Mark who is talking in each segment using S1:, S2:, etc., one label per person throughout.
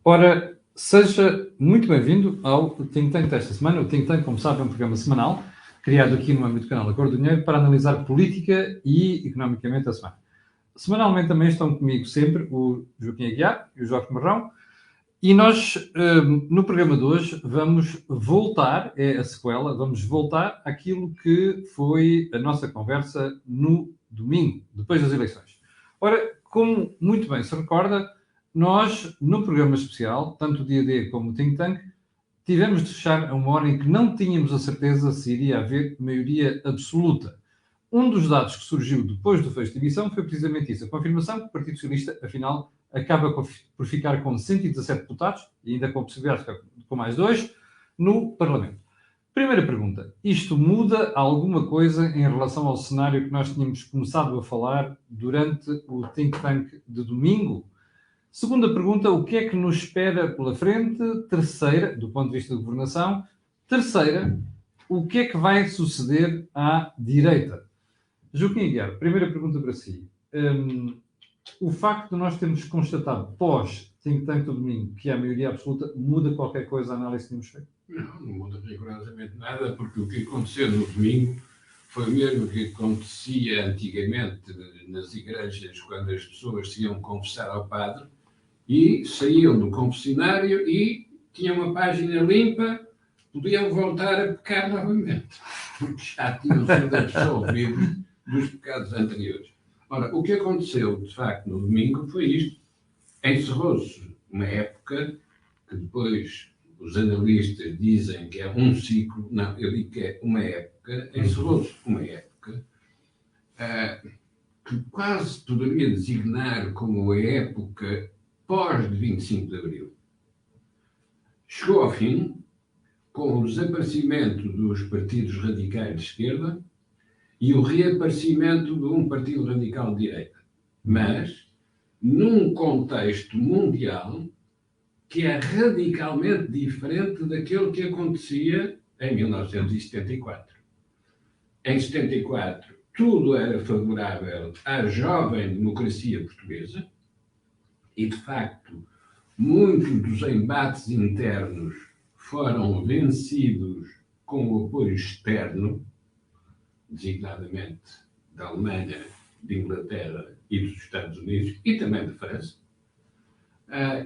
S1: Ora, seja muito bem-vindo ao Think Tank desta semana. O Think Tank, como sabe, é um programa semanal, criado aqui no âmbito do canal da Cor do Dinheiro, para analisar política e economicamente a semana. Semanalmente também estão comigo sempre o Joaquim Aguiar e o Jorge Marrão, e nós, no programa de hoje, vamos voltar, é a sequela, vamos voltar àquilo que foi a nossa conversa no domingo, depois das eleições. Ora, como muito bem se recorda, nós, no programa especial, tanto o Dia D como o Think Tank, tivemos de fechar a uma hora em que não tínhamos a certeza se iria haver maioria absoluta. Um dos dados que surgiu depois do fecho de emissão foi precisamente isso, a confirmação que o Partido Socialista, afinal, acaba por ficar com 117 deputados, e ainda com a possibilidade de ficar com mais dois, no Parlamento. Primeira pergunta, isto muda alguma coisa em relação ao cenário que nós tínhamos começado a falar durante o Think Tank de domingo? Segunda pergunta, o que é que nos espera pela frente? Terceira, do ponto de vista de governação. Terceira, o que é que vai suceder à direita? Joaquim Aguiar, primeira pergunta para si. O facto de nós termos constatado pós-think tank do domingo que há maioria absoluta muda qualquer coisa a análise que temos feito?
S2: Não muda rigorosamente nada, porque o que aconteceu no domingo foi o mesmo que acontecia antigamente nas igrejas, quando as pessoas se iam confessar ao padre e saíam do confessionário e tinham uma página limpa, podiam voltar a pecar novamente, porque já tinham sido absolvidos dos pecados anteriores. Ora, o que aconteceu, de facto, no domingo foi isto. Encerrou-se uma época que depois os analistas dizem que é um ciclo. Não, eu digo que é uma época. Encerrou-se uma época que quase poderia designar como a época pós-25 de Abril. Chegou ao fim com o desaparecimento dos partidos radicais de esquerda e o reaparecimento de um partido radical de direita. Mas num contexto mundial que é radicalmente diferente daquele que acontecia em 1974. Em 74, tudo era favorável à jovem democracia portuguesa e, de facto, muitos dos embates internos foram vencidos com o apoio externo, designadamente da Alemanha, de Inglaterra e dos Estados Unidos e também da França,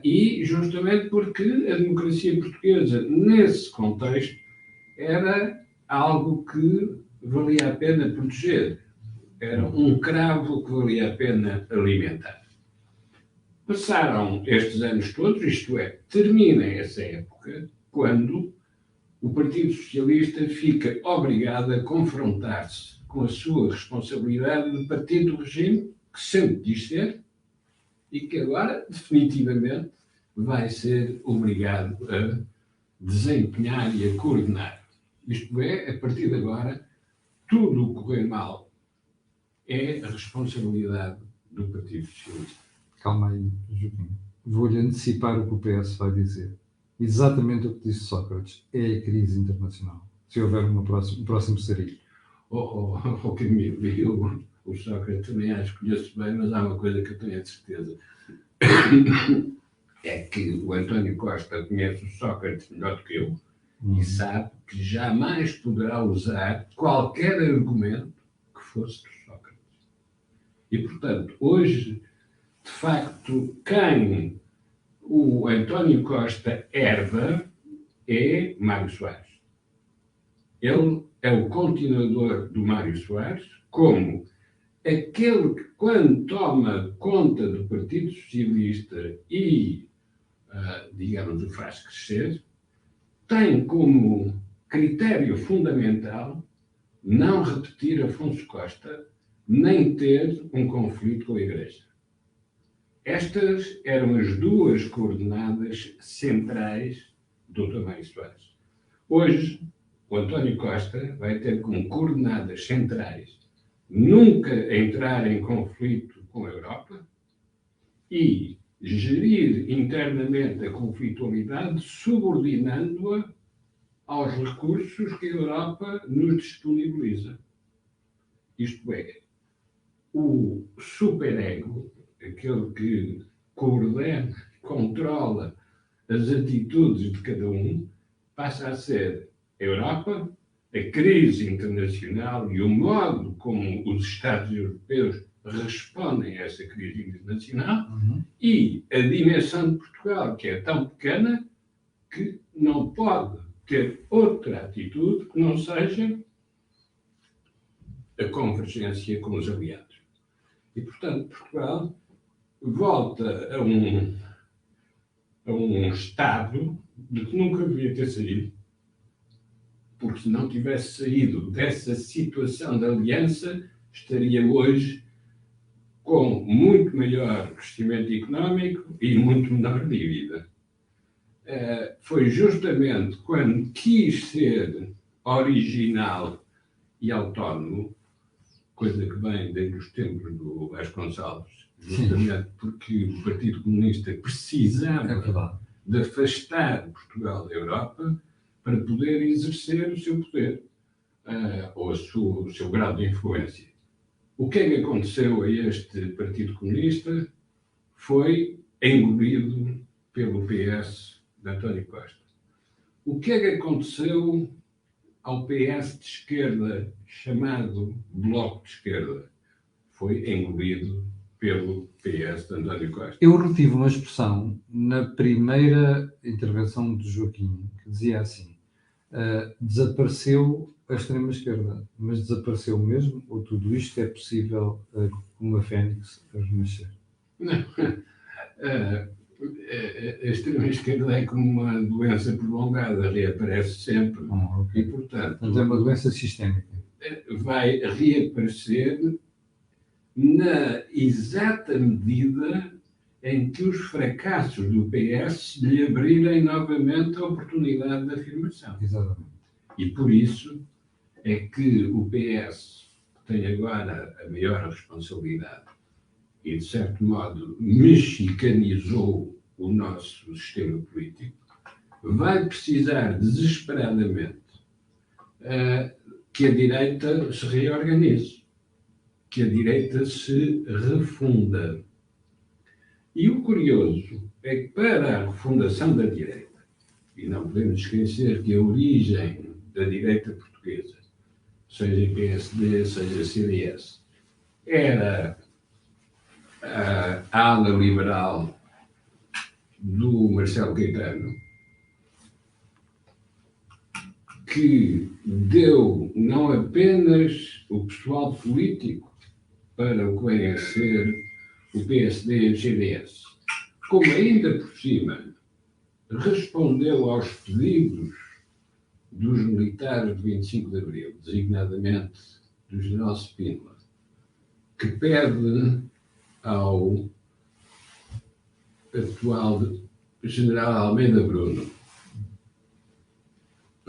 S2: e justamente porque a democracia portuguesa, nesse contexto, era algo que valia a pena proteger, era um cravo que valia a pena alimentar. Passaram estes anos todos, isto é, termina essa época, quando o Partido Socialista fica obrigado a confrontar-se com a sua responsabilidade de partido do regime, que sempre quis ser, e que agora, definitivamente, vai ser obrigado a desempenhar e a coordenar. Isto é, a partir de agora, tudo o que correr mal é a responsabilidade do Partido Socialista.
S1: Calma aí, Joaquim. Vou-lhe antecipar o que o PS vai dizer. Exatamente o que disse Sócrates. É a crise internacional. Se houver um próximo sarilho.
S2: Camilo, o Sócrates também acho que conheço bem, mas há uma coisa que eu tenho a certeza. É que o António Costa conhece o Sócrates melhor do que eu e sabe que jamais poderá usar qualquer argumento que fosse do Sócrates. E, portanto, hoje, de facto, quem o António Costa herda é Mário Soares. Ele é o continuador do Mário Soares, como aquele que, quando toma conta do Partido Socialista e, digamos, o faz crescer, tem como critério fundamental não repetir Afonso Costa, nem ter um conflito com a Igreja. Estas eram as duas coordenadas centrais do Dr. Mário Soares. Hoje, o António Costa vai ter como coordenadas centrais nunca entrar em conflito com a Europa e gerir internamente a conflitualidade, subordinando-a aos recursos que a Europa nos disponibiliza. Isto é, o superego, aquele que coordena, controla as atitudes de cada um, passa a ser a Europa, a crise internacional e o modo como os Estados europeus respondem a essa crise internacional, e a dimensão de Portugal, que é tão pequena que não pode ter outra atitude que não seja a convergência com os aliados. E, portanto, Portugal volta a um estado de que nunca devia ter saído, porque se não tivesse saído dessa situação de aliança, estaria hoje com muito maior crescimento económico e muito menor dívida. Foi justamente quando quis ser original e autónomo, coisa que vem desde os tempos do Vasconcelos, justamente porque o Partido Comunista precisava de afastar Portugal da Europa para poder exercer o seu poder, ou o seu grau de influência. O que é que aconteceu a este Partido Comunista? Foi engolido pelo PS de António Costa. O que é que aconteceu ao PS de esquerda, chamado Bloco de Esquerda? Foi engolido pelo PS de António Costa.
S1: Eu retive uma expressão na primeira intervenção de Joaquim, que dizia assim, desapareceu a extrema-esquerda, mas desapareceu mesmo, ou tudo isto é possível, como a Fênix, a renascer?
S2: Não. A extrema-esquerda é como uma doença prolongada, reaparece sempre.
S1: Okay.
S2: E, portanto,
S1: mas é uma doença sistémica.
S2: Vai reaparecer na exata medida em que os fracassos do PS lhe abrirem novamente a oportunidade de afirmação.
S1: Exatamente.
S2: E por isso é que o PS tem agora a maior responsabilidade e, de certo modo, mexicanizou o nosso sistema político, vai precisar desesperadamente que a direita se reorganize, que a direita se refunda. E o curioso é que para a refundação da direita, e não podemos esquecer que a origem da direita portuguesa, seja PSD, seja CDS, era a ala liberal do Marcelo Caetano, que deu não apenas o pessoal político para o que vem a ser o PSD e o CDS, como ainda por cima respondeu aos pedidos dos militares de 25 de Abril, designadamente do general Spínola, que pede ao atual general Almeida Bruno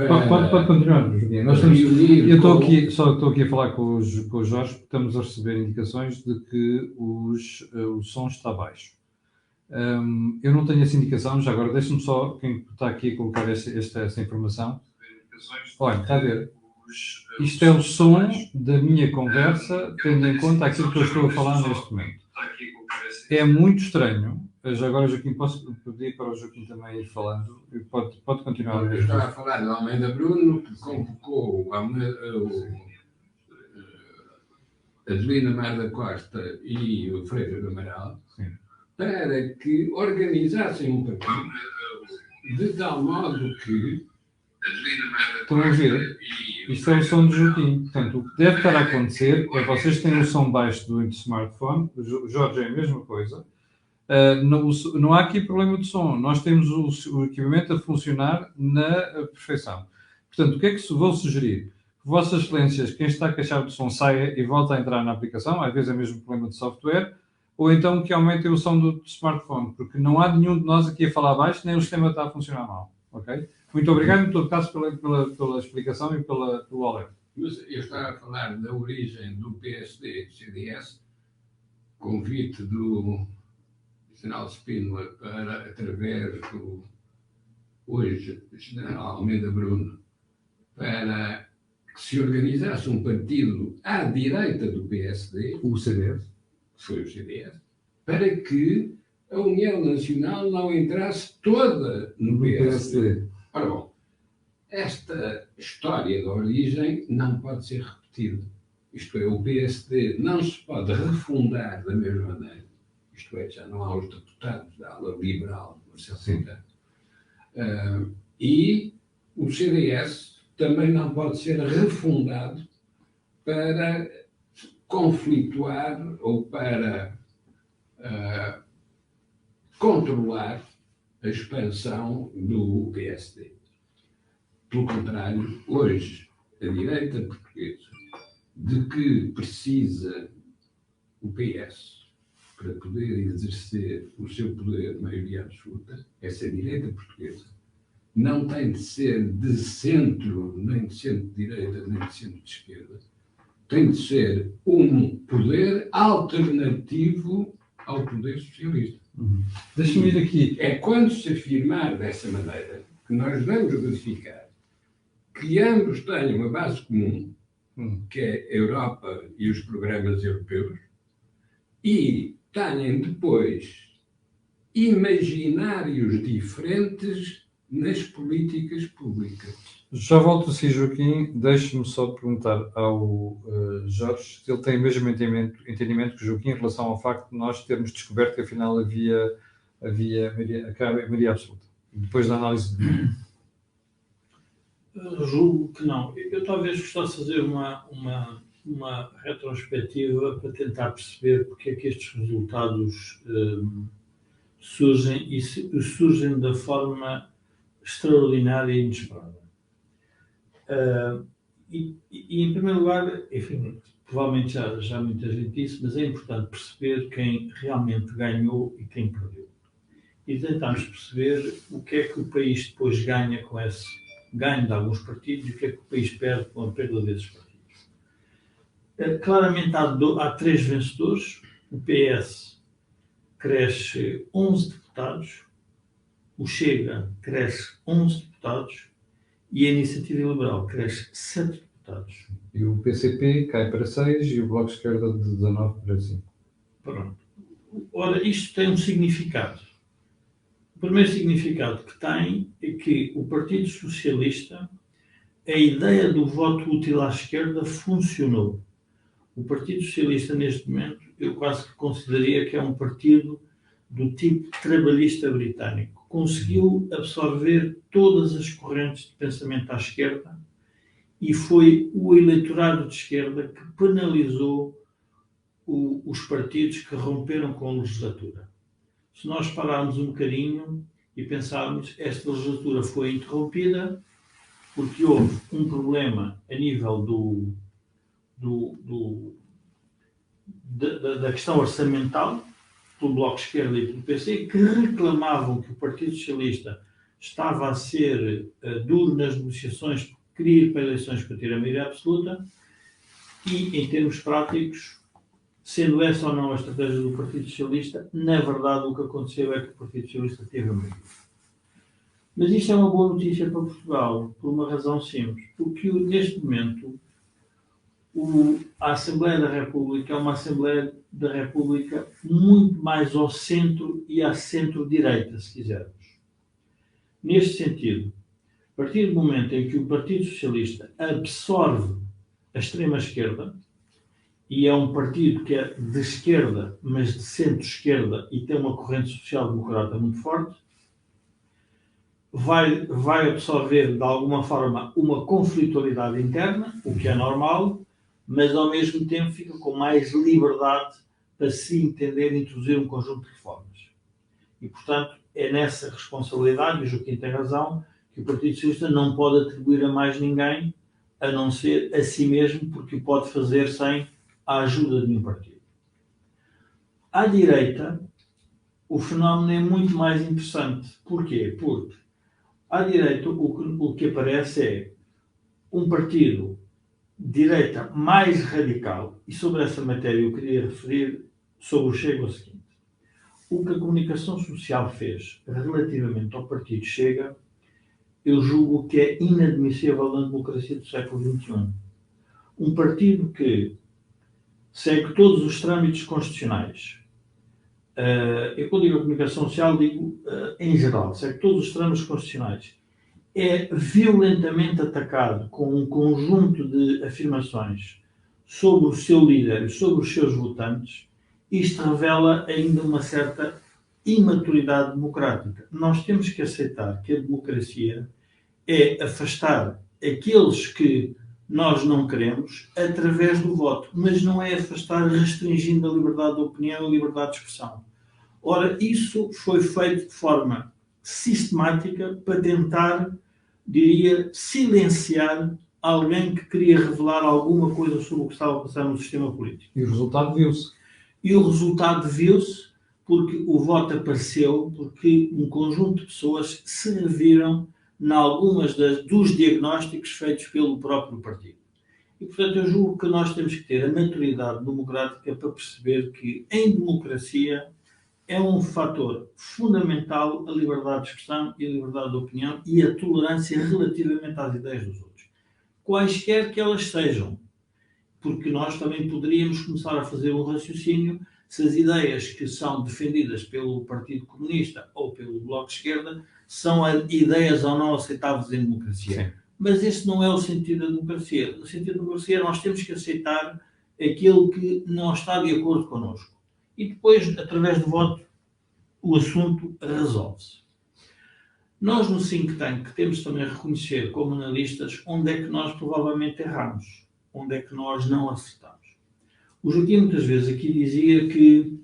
S1: Pode continuar, Joaquim. Nós estamos, só estou aqui a falar com o Jorge, porque estamos a receber indicações de que o som está baixo. Eu não tenho essa indicação, já agora deixe-me só, quem está aqui a colocar essa informação. Olha, está a ver? Isto é o som da minha conversa, tendo em conta aquilo que eu estou a falar neste momento. É muito estranho. Já agora, Joaquim, posso pedir para o Joaquim também ir falando? Pode continuar.
S2: Eu estava a falar do Almeida Bruno, que convocou a Adelina Mar da Costa e o Freire do Amaral para que organizassem um partido de tal modo que...
S1: Estão a ouvir? Isto é o som do Joaquim. Portanto, o que deve estar a acontecer é vocês têm o som baixo do smartphone, o Jorge é a mesma coisa. Não há aqui problema de som. Nós temos o equipamento a funcionar na perfeição. Portanto, o que é que vou sugerir? Vossas Excelências, quem está a queixar do som, saia e volta a entrar na aplicação. Às vezes é mesmo problema de software. Ou então que aumentem o som do smartphone, porque não há nenhum de nós aqui a falar baixo, nem o sistema está a funcionar mal. Ok? Muito obrigado, em todo caso, pela explicação e pelo alerta.
S2: Mas eu estava a falar da origem do PSD-CDS, convite do general Spínola para, através do hoje general Almeida Bruno, para que se organizasse um partido à direita do PSD,
S1: o CDS,
S2: foi o CDS, para que a União Nacional não entrasse toda no PSD. Ora bom, esta história da origem não pode ser repetida. Isto é, o PSD não se pode refundar da mesma maneira. Isto é, já não há os deputados da ala liberal, e o CDS também não pode ser refundado para conflituar ou para controlar a expansão do PSD. Pelo contrário, hoje, a direita portuguesa, de que precisa o PS para poder exercer o seu poder de maioria absoluta, essa direita portuguesa não tem de ser de centro, nem de centro-direita, nem de centro-esquerda. Tem de ser um poder alternativo ao poder socialista.
S1: Deixa-me ir aqui.
S2: É quando se afirmar dessa maneira que nós vamos verificar que ambos têm uma base comum, que é a Europa e os programas europeus, e têm depois imaginários diferentes nas políticas públicas.
S1: Já volto a si, Joaquim. Deixe-me só perguntar ao Jorge se ele tem o mesmo entendimento que o Joaquim em relação ao facto de nós termos descoberto que afinal havia maioria absoluta. Depois da análise de...
S3: Julgo que não. Eu talvez gostasse de fazer uma retrospectiva para tentar perceber porque é que estes resultados surgem e surgem da forma extraordinária e inesperada. E em primeiro lugar, enfim, provavelmente já muita gente disse, mas é importante perceber quem realmente ganhou e quem perdeu. E tentarmos perceber o que é que o país depois ganha com esse ganho de alguns partidos e o que é que o país perde com a perda desses partidos. Claramente há três vencedores. O PS cresce 11 deputados, o Chega cresce 11 deputados e a Iniciativa Liberal cresce 7 deputados.
S1: E o PCP cai para 6 e o Bloco de Esquerda de 19 para 5.
S3: Pronto. Ora, isto tem um significado. O primeiro significado que tem é que o Partido Socialista, a ideia do voto útil à esquerda funcionou. O Partido Socialista, neste momento, eu quase que consideraria que é um partido do tipo trabalhista britânico. Conseguiu absorver todas as correntes de pensamento à esquerda e foi o eleitorado de esquerda que penalizou os partidos que romperam com a legislatura. Se nós pararmos um bocadinho e pensarmos, esta legislatura foi interrompida porque houve um problema a nível da questão orçamental, pelo Bloco de Esquerda e pelo PC, que reclamavam que o Partido Socialista estava a ser duro nas negociações, porque queria ir para eleições para ter a maioria absoluta, e, em termos práticos, sendo essa ou não a estratégia do Partido Socialista, na verdade o que aconteceu é que o Partido Socialista teve a maioria. Mas isto é uma boa notícia para Portugal, por uma razão simples, porque neste momento a Assembleia da República é uma Assembleia da República muito mais ao centro e à centro-direita, se quisermos. Neste sentido, a partir do momento em que o Partido Socialista absorve a extrema-esquerda, e é um partido que é de esquerda, mas de centro-esquerda, e tem uma corrente social-democrata muito forte, vai absorver, de alguma forma, uma conflitualidade interna, o que é normal, mas, ao mesmo tempo, fica com mais liberdade para se entender e introduzir um conjunto de reformas. E, portanto, é nessa responsabilidade, e o Joaquim tem razão, que o Partido Socialista não pode atribuir a mais ninguém, a não ser a si mesmo, porque o pode fazer sem a ajuda de nenhum partido. À direita, o fenómeno é muito mais interessante. Porquê? Porque à direita o que aparece é um partido de direita mais radical, e sobre essa matéria eu queria referir sobre o Chega o seguinte. O que a comunicação social fez relativamente ao partido Chega, eu julgo que é inadmissível na democracia do século XXI. Um partido que segue todos os trâmites constitucionais, Eu, quando digo a comunicação social, digo em geral, é que todos os trâmites constitucionais é violentamente atacado com um conjunto de afirmações sobre o seu líder e sobre os seus votantes, isto revela ainda uma certa imaturidade democrática. Nós temos que aceitar que a democracia é afastar aqueles que nós não queremos através do voto, mas não é afastar restringindo a liberdade de opinião e a liberdade de expressão. Ora, isso foi feito de forma sistemática para tentar, diria, silenciar alguém que queria revelar alguma coisa sobre o que estava a passar no sistema político.
S1: E o resultado viu-se.
S3: E o resultado viu-se porque o voto apareceu, porque um conjunto de pessoas se reviram em algumas dos diagnósticos feitos pelo próprio partido. E, portanto, eu julgo que nós temos que ter a maturidade democrática para perceber que, em democracia, é um fator fundamental a liberdade de expressão e a liberdade de opinião e a tolerância relativamente às ideias dos outros. Quaisquer que elas sejam. Porque nós também poderíamos começar a fazer um raciocínio se as ideias que são defendidas pelo Partido Comunista ou pelo Bloco de Esquerda são ideias ou não aceitáveis em democracia.
S1: Sim.
S3: Mas esse não é o sentido da democracia. No sentido da democracia, nós temos que aceitar aquilo que não está de acordo connosco. E depois, através do voto, o assunto resolve-se. Nós, no think tank, temos também a reconhecer, como analistas, onde é que nós provavelmente erramos, onde é que nós não acertamos. O Joaquim muitas vezes aqui dizia que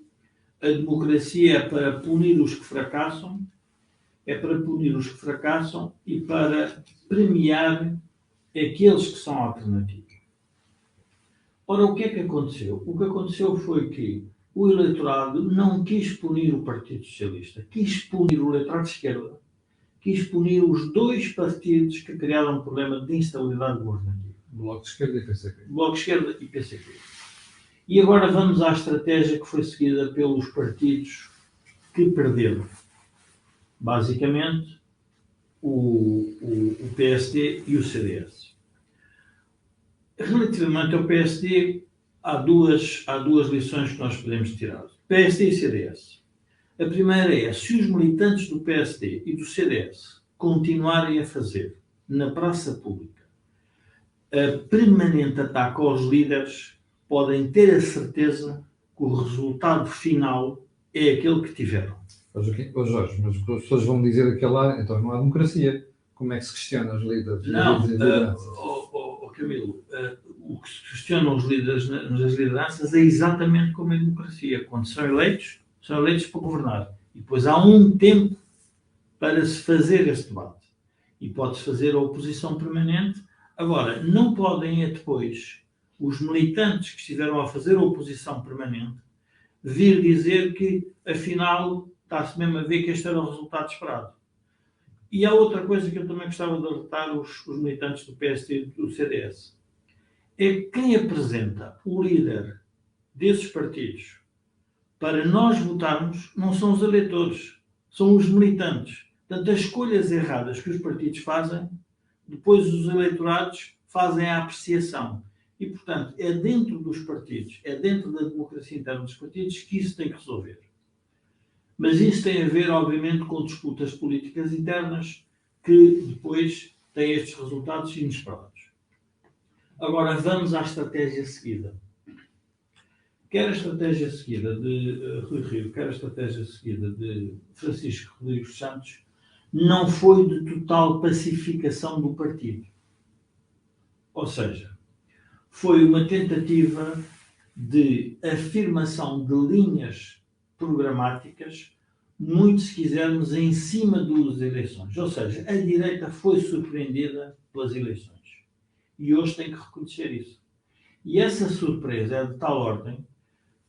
S3: a democracia é para punir os que fracassam, e para premiar aqueles que são alternativos. Ora, o que é que aconteceu? O que aconteceu foi que o eleitorado não quis punir o Partido Socialista, quis punir o eleitorado de esquerda, quis punir os dois partidos que criaram um problema de instabilidade governativa.
S1: Bloco de Esquerda e PCP.
S3: Bloco de Esquerda e PCP. E agora vamos à estratégia que foi seguida pelos partidos que perderam. Basicamente, o PSD e o CDS. Relativamente ao PSD, há duas lições que nós podemos tirar. PSD e CDS. A primeira é, se os militantes do PSD e do CDS continuarem a fazer, na praça pública, a permanente ataque aos líderes, podem ter a certeza que o resultado final é aquele que tiveram.
S1: Jorge, mas as pessoas vão dizer aquele lá, então não há democracia. Como é que se questiona os líderes?
S3: Não, Camilo, o que se questionam os líderes nas lideranças é exatamente como a democracia. Quando são eleitos para governar. E depois há um tempo para se fazer esse debate. E pode-se fazer a oposição permanente. Agora, não podem depois os militantes que estiveram a fazer a oposição permanente vir dizer que, afinal, está-se mesmo a ver que este era o resultado esperado. E há outra coisa que eu também gostava de alertar os militantes do PSD e do CDS. É que quem apresenta o líder desses partidos para nós votarmos não são os eleitores, são os militantes. Portanto, as escolhas erradas que os partidos fazem, depois os eleitorados fazem a apreciação. E, portanto, é dentro dos partidos, é dentro da democracia interna dos partidos que isso tem que resolver. Mas isso tem a ver, obviamente, com disputas políticas internas que depois têm estes resultados inesperados. Agora, vamos à estratégia seguida. Quer a estratégia seguida de Rui Rio, quer a estratégia seguida de Francisco Rodrigues Santos, não foi de total pacificação do partido. Ou seja, foi uma tentativa de afirmação de linhas programáticas, muito se quisermos, em cima das eleições. Ou seja, a direita foi surpreendida pelas eleições. E hoje tem que reconhecer isso. E essa surpresa é de tal ordem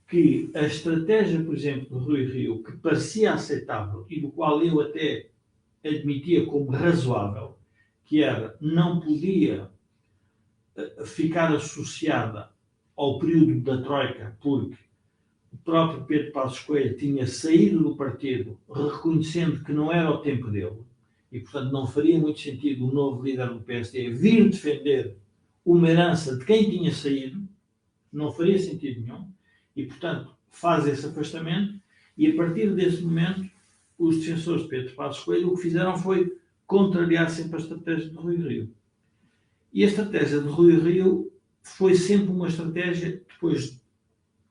S3: que a estratégia, por exemplo, do Rui Rio, que parecia aceitável e do qual eu até admitia como razoável, que era, não podia ficar associada ao período da Troika, porque o próprio Pedro Passos Coelho tinha saído do partido reconhecendo que não era o tempo dele e, portanto, não faria muito sentido o novo líder do PSD vir defender uma herança de quem tinha saído, não faria sentido nenhum, e, portanto, faz esse afastamento E a partir desse momento, os defensores de Pedro Passos Coelho o que fizeram foi contrariar sempre a estratégia de Rui Rio. E a estratégia de Rui Rio foi sempre uma estratégia depois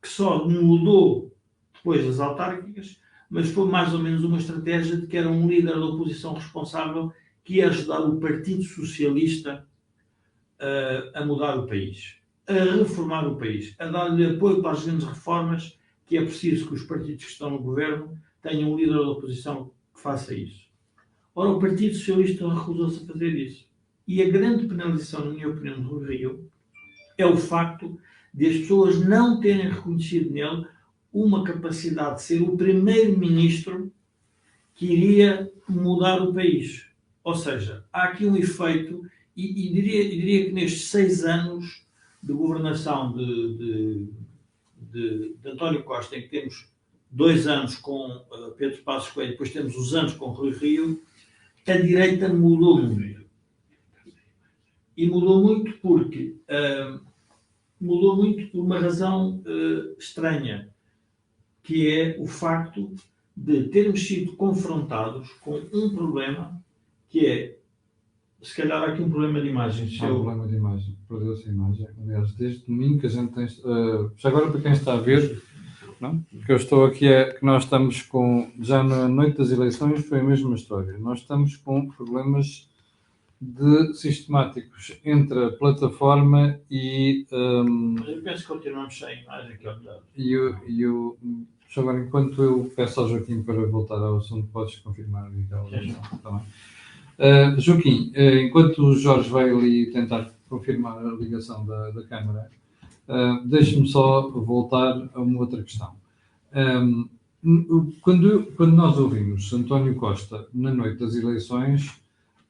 S3: que só mudou depois das autárquicas, mas foi mais ou menos uma estratégia de que era um líder da oposição responsável que ia ajudar o Partido Socialista a mudar o país, a reformar o país, a dar-lhe apoio para as grandes reformas, que é preciso que os partidos que estão no governo tenham um líder da oposição que faça isso. Ora, o Partido Socialista recusou-se a fazer isso. E a grande penalização, na minha opinião, do Rui Rio é o facto de as pessoas não terem reconhecido nele uma capacidade de ser o primeiro-ministro que iria mudar o país. Ou seja, há aqui um efeito, e diria que nestes 6 anos de governação de António Costa, em que temos 2 anos com Pedro Passos Coelho, depois temos os anos com Rui Rio, a direita mudou muito. E mudou muito porque mudou muito por uma razão estranha, que é o facto de termos sido confrontados com um problema que é, se calhar, aqui um problema de imagem.
S1: Há um problema de imagem, perdeu-se a imagem. Aliás, desde domingo que a gente tem. Já agora, para quem está a ver, não? Porque eu estou aqui, que nós estamos com. Já na noite das eleições foi a mesma história. Nós estamos com problemas sistemáticos entre a plataforma e.
S3: Mas eu penso que continuamos sem imagem aqui ao lado.
S1: Agora, enquanto eu peço ao Joaquim para voltar ao assunto, podes confirmar aquela ligação. Tá bem. Joaquim, enquanto o Jorge vai ali tentar confirmar a ligação da Câmara, deixe-me só voltar a uma outra questão. Quando nós ouvimos António Costa na noite das eleições,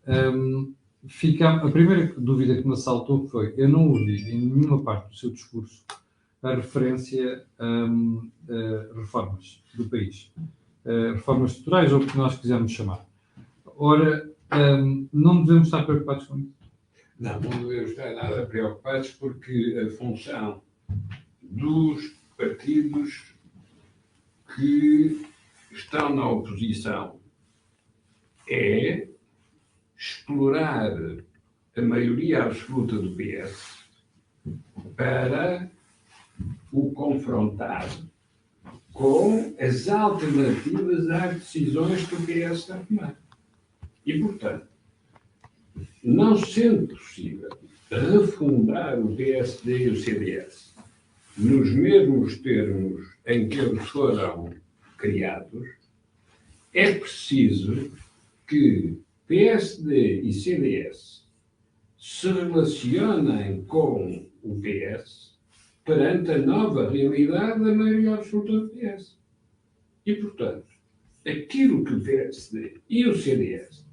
S1: a primeira dúvida que me assaltou foi: eu não ouvi em nenhuma parte do seu discurso a referência a reformas do país, reformas estruturais, ou o que nós quisermos chamar. Ora, não devemos estar preocupados com isso?
S2: Não devemos estar nada preocupados, porque a função dos partidos que estão na oposição é explorar a maioria absoluta do PS para o confrontar com as alternativas às decisões que o PS está a tomar. E, portanto, não sendo possível refundar o PSD e o CDS nos mesmos termos em que eles foram criados, é preciso que PSD e CDS se relacionem com o PS perante a nova realidade da maioria absoluta do PS. E, portanto, aquilo que o PSD e o CDS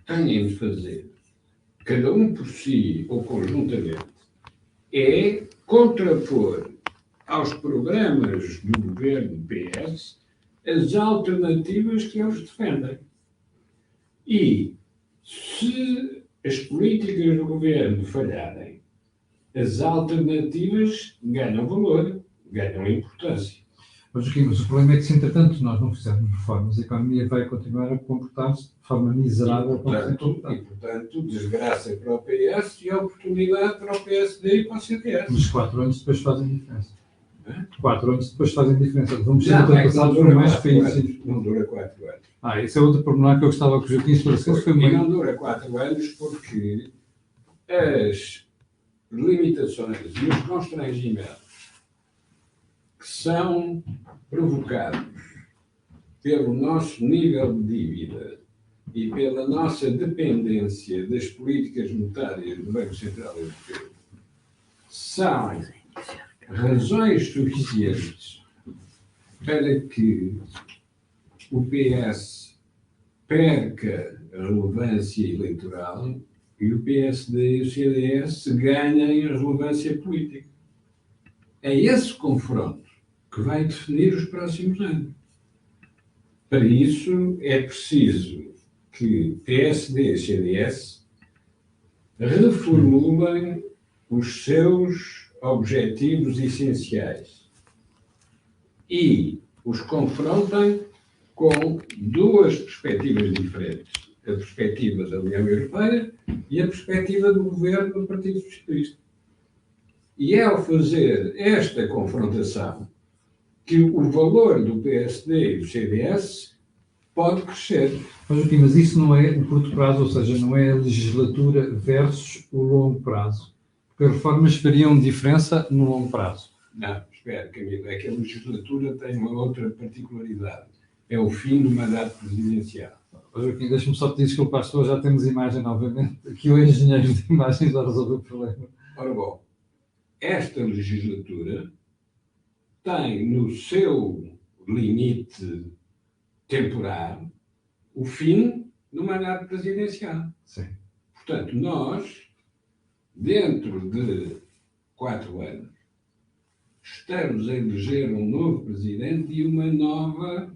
S2: têm de fazer, cada um por si ou conjuntamente, é contrapor aos programas do governo PS as alternativas que eles defendem. E, se as políticas do governo falharem, as alternativas ganham valor, ganham importância.
S1: Mas o problema é que, se entretanto nós não fizermos reformas, a economia vai continuar a comportar-se de forma miserável.
S2: E, portanto, desgraça para o PS e oportunidade para o PSD e para o CDS.
S1: Mas 4 anos depois fazem diferença. 4 anos depois fazem diferença. Vamos ser
S2: Não,
S1: ultrapassados por mais países.
S2: Não dura 4 anos.
S1: Esse é outro pormenor que eu gostava que o Joaquim esclarecesse.
S2: E não dura 4 anos porque as limitações e os constrangimentos que são provocados pelo nosso nível de dívida e pela nossa dependência das políticas monetárias do Banco Central Europeu são razões suficientes para que o PS perca a relevância eleitoral e o PSD e o CDS ganhem a relevância política. É esse confronto que vai definir os próximos anos. Para isso é preciso que PSD e CDS reformulem os seus objetivos essenciais. E os confrontem com duas perspectivas diferentes. A perspectiva da União Europeia e a perspectiva do governo do Partido Socialista. E é ao fazer esta confrontação que o valor do PSD e do CDS pode crescer.
S1: Mas isso não é o curto prazo, ou seja, não é a legislatura versus o longo prazo. Porque as reformas fariam diferença no longo prazo.
S2: Não, espera, Camilo, é que a legislatura tem uma outra particularidade. É o fim do mandato presidencial.
S1: Joaquim, deixa-me só te desculpar, já temos imagem novamente. Aqui o engenheiro de imagem já resolveu o problema.
S2: Ora bom, esta legislatura tem no seu limite temporal o fim do mandato presidencial.
S1: Sim.
S2: Portanto, nós, dentro de 4 anos, estamos a eleger um novo presidente e uma nova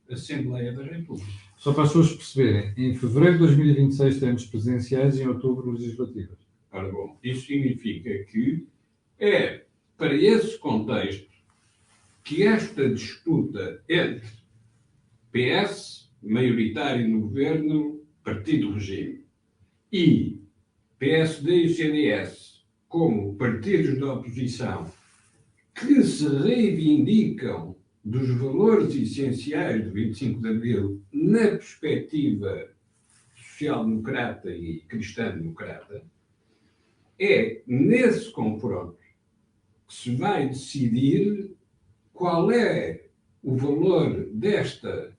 S2: Assembleia da República.
S1: Só para as pessoas perceberem, em fevereiro de 2026 teremos presidenciais e em outubro legislativas.
S2: Ora bom, isso significa que é para esse contexto que esta disputa entre PS, maioritário no governo, partido regime, e PSD e CDS, como partidos da oposição, que se reivindicam dos valores essenciais do 25 de Abril na perspectiva social-democrata e cristã-democrata, é nesse confronto que se vai decidir qual é o valor desta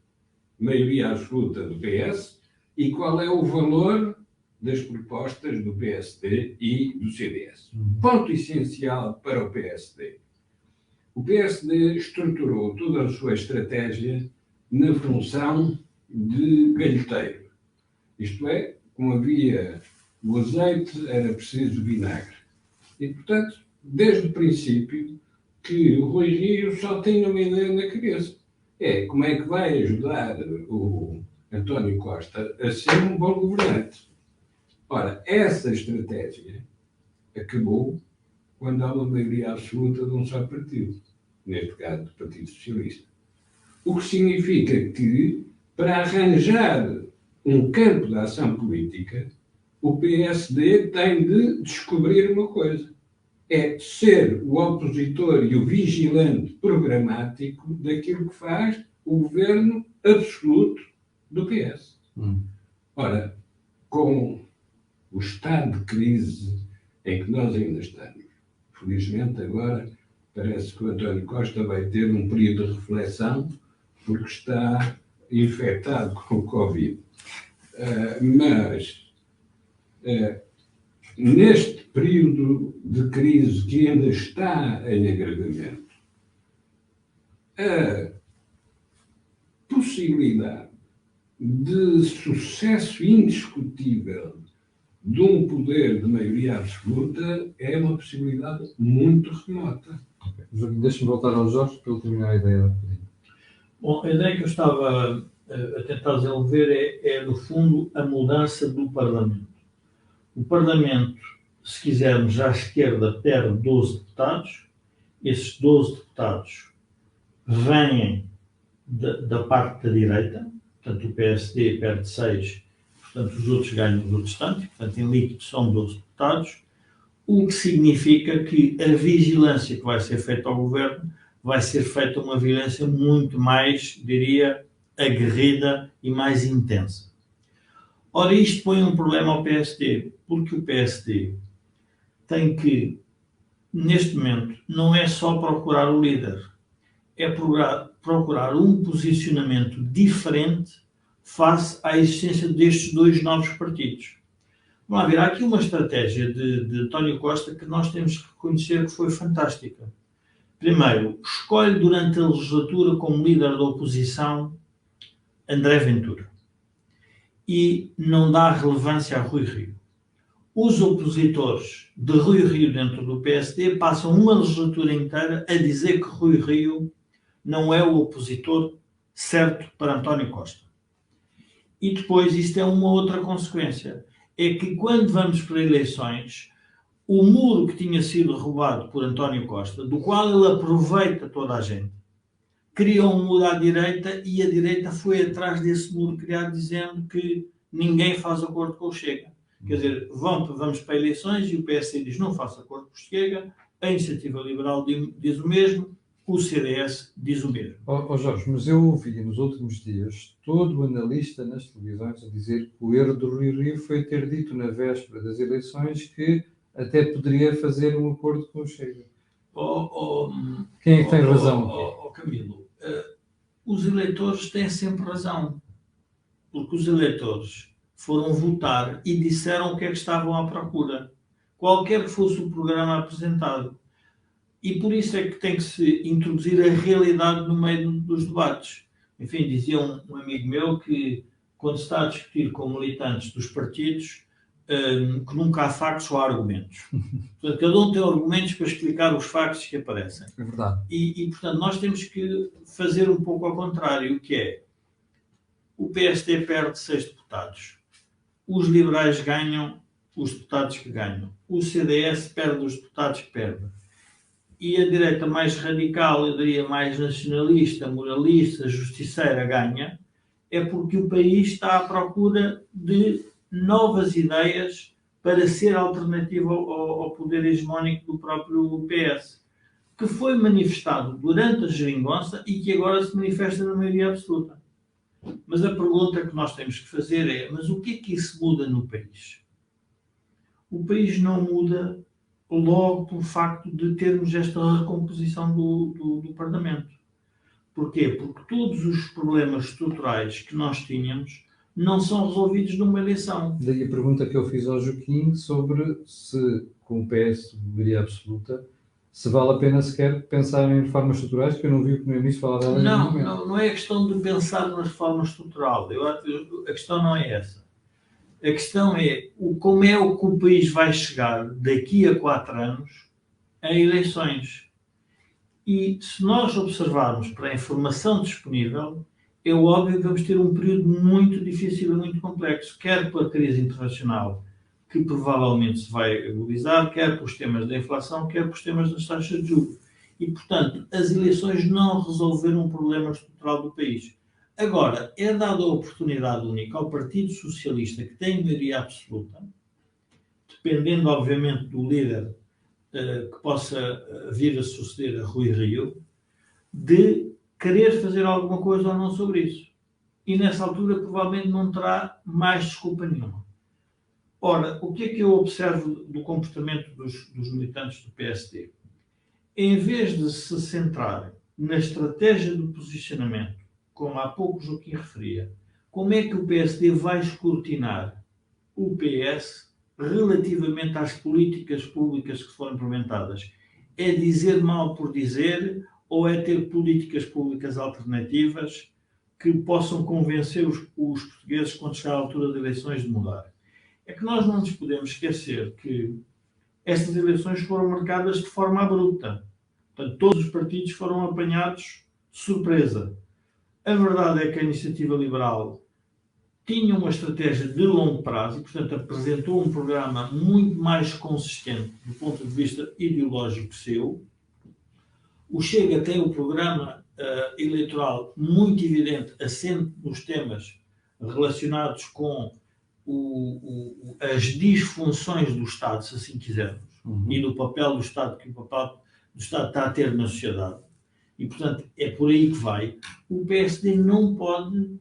S2: maioria absoluta do PS e qual é o valor das propostas do PSD e do CDS. Ponto essencial para o PSD. O PSD estruturou toda a sua estratégia na função de galheteiro. Isto é, como havia o azeite, era preciso vinagre. E, portanto, desde o princípio, que o Rui Rio só tinha uma ideia na cabeça. É como é que vai ajudar o António Costa a ser um bom governante. Ora, essa estratégia acabou quando há uma maioria absoluta de um só partido, neste caso do Partido Socialista. O que significa que, para arranjar um campo de ação política, o PSD tem de descobrir uma coisa. É ser o opositor e o vigilante programático daquilo que faz o governo absoluto do PS. Ora, com o estado de crise em que nós ainda estamos, felizmente agora parece que o António Costa vai ter um período de reflexão porque está infectado com o Covid. Mas neste período de crise que ainda está em agravamento, a possibilidade de sucesso indiscutível de um poder de maioria absoluta é uma possibilidade muito remota.
S1: Okay. Deixa-me voltar ao Jorge para ele terminar a ideia.
S3: Bom, a ideia que eu estava a tentar desenvolver é, no fundo, a mudança do Parlamento. O Parlamento, se quisermos, à esquerda perde 12 deputados. Esses 12 deputados vêm da parte da direita. Portanto, o PSD perde 6, portanto, os outros ganham os outros tantos. Portanto, em líquido são 12 deputados. O que significa que a vigilância que vai ser feita ao governo vai ser feita uma vigilância muito mais, diria, aguerrida e mais intensa. Ora, isto põe um problema ao PSD, porque o PSD tem que, neste momento, não é só procurar o líder, é procurar um posicionamento diferente face à existência destes dois novos partidos. Vamos lá ver, há aqui uma estratégia de António Costa que nós temos que reconhecer que foi fantástica. Primeiro, escolhe durante a legislatura como líder da oposição André Ventura e não dá relevância a Rui Rio. Os opositores de Rui Rio dentro do PSD passam uma legislatura inteira a dizer que Rui Rio não é o opositor certo para António Costa. E depois isto é uma outra consequência. É que quando vamos para eleições, o muro que tinha sido roubado por António Costa, do qual ele aproveita toda a gente, criou um muro à direita e a direita foi atrás desse muro criado dizendo que ninguém faz acordo com o Chega. Quer dizer, vamos para eleições e o PSD diz não faço acordo com o Chega, a Iniciativa Liberal diz o mesmo, o CDS diz o mesmo.
S1: Jorge, mas eu ouvi nos últimos dias todo o analista nas televisões a dizer que o erro do Rui Rio foi ter dito na véspera das eleições que até poderia fazer um acordo com o Chega. Quem é que tem razão?
S3: Camilo, os eleitores têm sempre razão, porque os eleitores foram votar e disseram o que é que estavam à procura, qualquer que fosse o programa apresentado. E por isso é que tem que se introduzir a realidade no meio dos debates. Enfim, dizia um amigo meu que quando se está a discutir com militantes dos partidos, que nunca há factos ou há argumentos. Portanto, cada um tem argumentos para explicar os factos que aparecem.
S1: É verdade.
S3: E, portanto, nós temos que fazer um pouco ao contrário, que é o PSD perde 6 deputados. Os liberais ganham os deputados que ganham. O CDS perde os deputados que perdem. E a direita mais radical, eu diria mais nacionalista, moralista, justiceira, ganha, é porque o país está à procura de novas ideias para ser alternativa ao poder hegemónico do próprio PS, que foi manifestado durante a geringonça e que agora se manifesta na maioria absoluta. Mas a pergunta que nós temos que fazer é, mas o que é que isso muda no país? O país não muda logo pelo facto de termos esta recomposição do Parlamento. Porquê? Porque todos os problemas estruturais que nós tínhamos não são resolvidos numa eleição.
S1: Daí a pergunta que eu fiz ao Joaquim sobre se, com o PS maioria absoluta, se vale a pena sequer pensar em reformas estruturais, que eu não vi o Primeiro-Ministro falar dela em nenhum momento.
S3: Não é questão de pensar na reforma estrutural. A questão não é essa. A questão é como é que o país vai chegar daqui a 4 anos a eleições. E se nós observarmos para a informação disponível, é óbvio que vamos ter um período muito difícil e muito complexo, quer pela crise internacional, que provavelmente se vai agudizar, quer pelos temas da inflação, quer pelos temas das taxas de juros. E, portanto, as eleições não resolveram um problema estrutural do país. Agora, é dada a oportunidade única ao Partido Socialista, que tem maioria absoluta, dependendo, obviamente, do líder que possa vir a suceder a Rui Rio, de querer fazer alguma coisa ou não sobre isso. E, nessa altura, provavelmente não terá mais desculpa nenhuma. Ora, o que é que eu observo do comportamento dos militantes do PSD? Em vez de se centrarem na estratégia do posicionamento, como há pouco o Joaquim referia, como é que o PSD vai escrutinar o PS relativamente às políticas públicas que foram implementadas? É dizer mal por dizer ou é ter políticas públicas alternativas que possam convencer os portugueses, quando chegar à altura das eleições, de mudar? É que nós não nos podemos esquecer que estas eleições foram marcadas de forma abrupta. Portanto, todos os partidos foram apanhados de surpresa. A verdade é que a Iniciativa Liberal tinha uma estratégia de longo prazo e, portanto, apresentou um programa muito mais consistente do ponto de vista ideológico seu. O Chega tem um programa eleitoral muito evidente, assente nos temas relacionados com as disfunções do Estado, se assim quisermos, e do papel do Estado que o papel do Estado está a ter na sociedade. E, portanto, é por aí que vai. O PSD não pode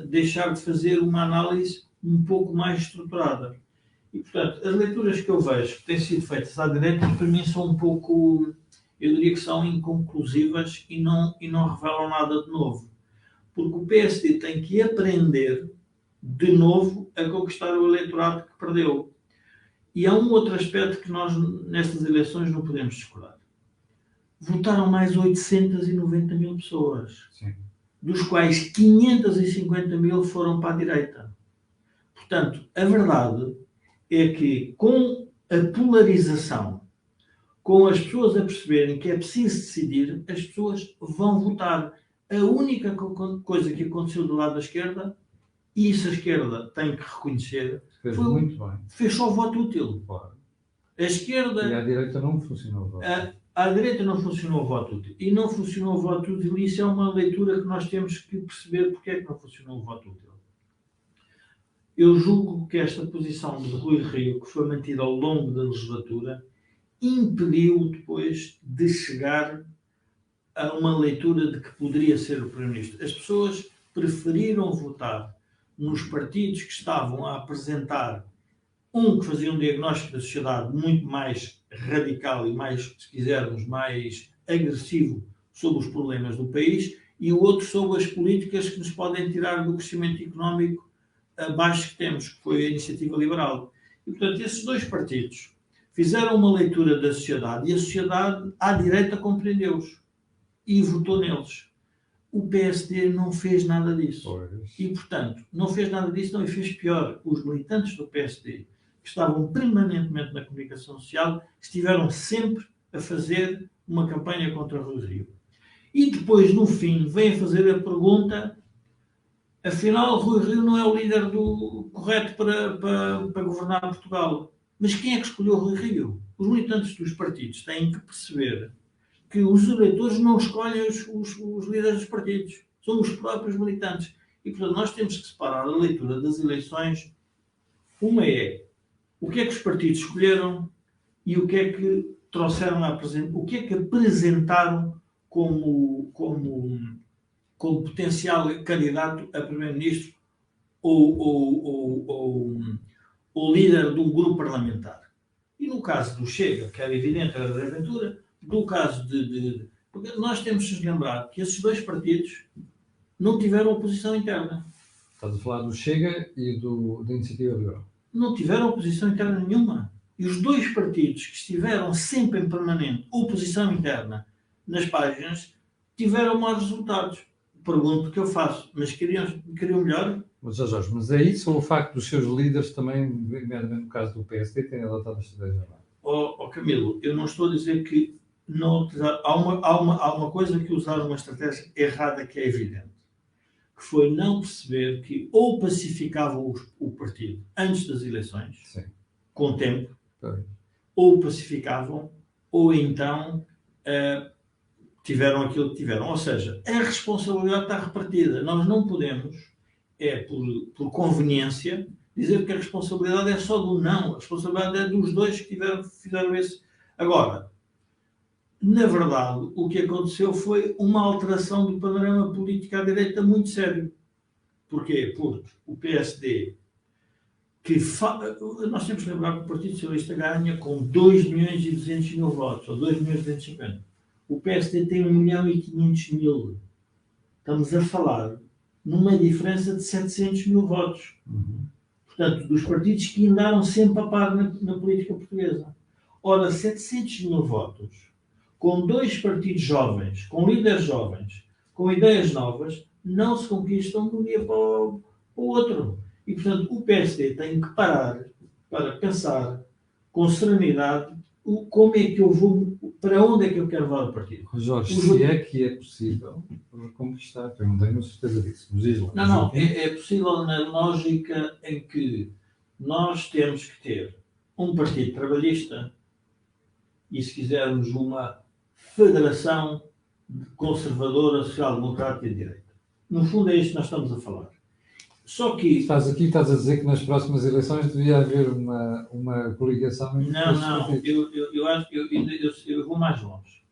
S3: deixar de fazer uma análise um pouco mais estruturada. E, portanto, as leituras que eu vejo que têm sido feitas à direita, para mim, são um pouco, eu diria que são inconclusivas e não revelam nada de novo. Porque o PSD tem que aprender de novo a conquistar o eleitorado que perdeu. E há um outro aspecto que nós, nestas eleições, não podemos descurar. Votaram mais 890 mil pessoas,
S1: Sim.
S3: Dos quais 550 mil foram para a direita. Portanto, a verdade é que com a polarização, com as pessoas a perceberem que é preciso decidir, as pessoas vão votar. A única coisa que aconteceu do lado da esquerda, e isso a esquerda tem que reconhecer,
S1: Fez muito bem.
S3: fez só o voto útil.
S1: Claro.
S3: A esquerda...
S1: E à direita não funcionou o voto.
S3: À direita não funcionou o voto útil. E não funcionou o voto útil, e isso é uma leitura que nós temos que perceber porque é que não funcionou o voto útil. Eu julgo que esta posição de Rui Rio, que foi mantida ao longo da legislatura, impediu depois de chegar a uma leitura de que poderia ser o Primeiro-Ministro. As pessoas preferiram votar nos partidos que estavam a apresentar que fazia um diagnóstico da sociedade muito mais radical e mais, se quisermos, mais agressivo sobre os problemas do país, e o outro sobre as políticas que nos podem tirar do crescimento económico abaixo que temos, que foi a Iniciativa Liberal. E, portanto, esses dois partidos fizeram uma leitura da sociedade e a sociedade à direita compreendeu-os e votou neles. O PSD não fez nada disso.
S1: Pois.
S3: E, portanto, não fez nada disso, não, e fez pior. Os militantes do PSD, que estavam permanentemente na comunicação social, estiveram sempre a fazer uma campanha contra Rui Rio. E depois, no fim, vêm fazer a pergunta: afinal, Rui Rio não é o líder correto para governar Portugal. Mas quem é que escolheu Rui Rio? Os militantes dos partidos têm que perceber que os eleitores não escolhem os líderes dos partidos. São os próprios militantes. E, portanto, nós temos que separar a leitura das eleições. Uma é o que é que os partidos escolheram e o que é que trouxeram a apresentar, o que é que apresentaram como potencial candidato a primeiro-ministro ou líder de um grupo parlamentar. E no caso do Chega, que era evidente, era da Aventura, no caso porque nós temos de nos lembrar que esses dois partidos não tiveram oposição interna.
S1: Estás a falar do Chega e da Iniciativa Liberal.
S3: Não tiveram oposição interna nenhuma. E os dois partidos que estiveram sempre em permanente oposição interna nas páginas tiveram maus resultados. Pergunto que eu faço, mas queriam melhor?
S1: Mas, Jorge, mas é isso ou o facto dos seus líderes também, no caso do PSD, terem adotado a estratégia?
S3: Camilo, eu não estou a dizer que não há uma coisa que usaram uma estratégia errada que é evidente, que foi não perceber que ou pacificavam o partido antes das eleições,
S1: sim,
S3: com tempo,
S1: sim, ou
S3: pacificavam, ou então tiveram aquilo que tiveram. Ou seja, a responsabilidade está repartida. Nós não podemos, por conveniência, dizer que a responsabilidade é só do não. A responsabilidade é dos dois que fizeram esse. Agora, na verdade, o que aconteceu foi uma alteração do panorama político à direita muito sério. Porquê? Porque o PSD, nós temos que lembrar que o Partido Socialista ganha com 2.200.000 votos, ou 2.250. O PSD tem 1.500.000. Estamos a falar numa diferença de 700.000 votos. Portanto, dos partidos que andaram sempre a par na política portuguesa. Ora, 700.000 votos, com dois partidos jovens, com líderes jovens, com ideias novas, não se conquistam de um dia para o outro. E, portanto, o PSD tem que parar para pensar com serenidade como é que eu vou, para onde é que eu quero levar o partido.
S1: Jorge, se é que é possível reconquistar, eu não tenho certeza disso.
S3: Não, é possível na lógica em que nós temos que ter um partido trabalhista e, se quisermos, uma federação conservadora, social-democrática e de direita. No fundo é isto que nós estamos a falar. Só que... Estás a
S1: dizer que nas próximas eleições devia haver uma coligação?
S3: Não, eu vou mais longe.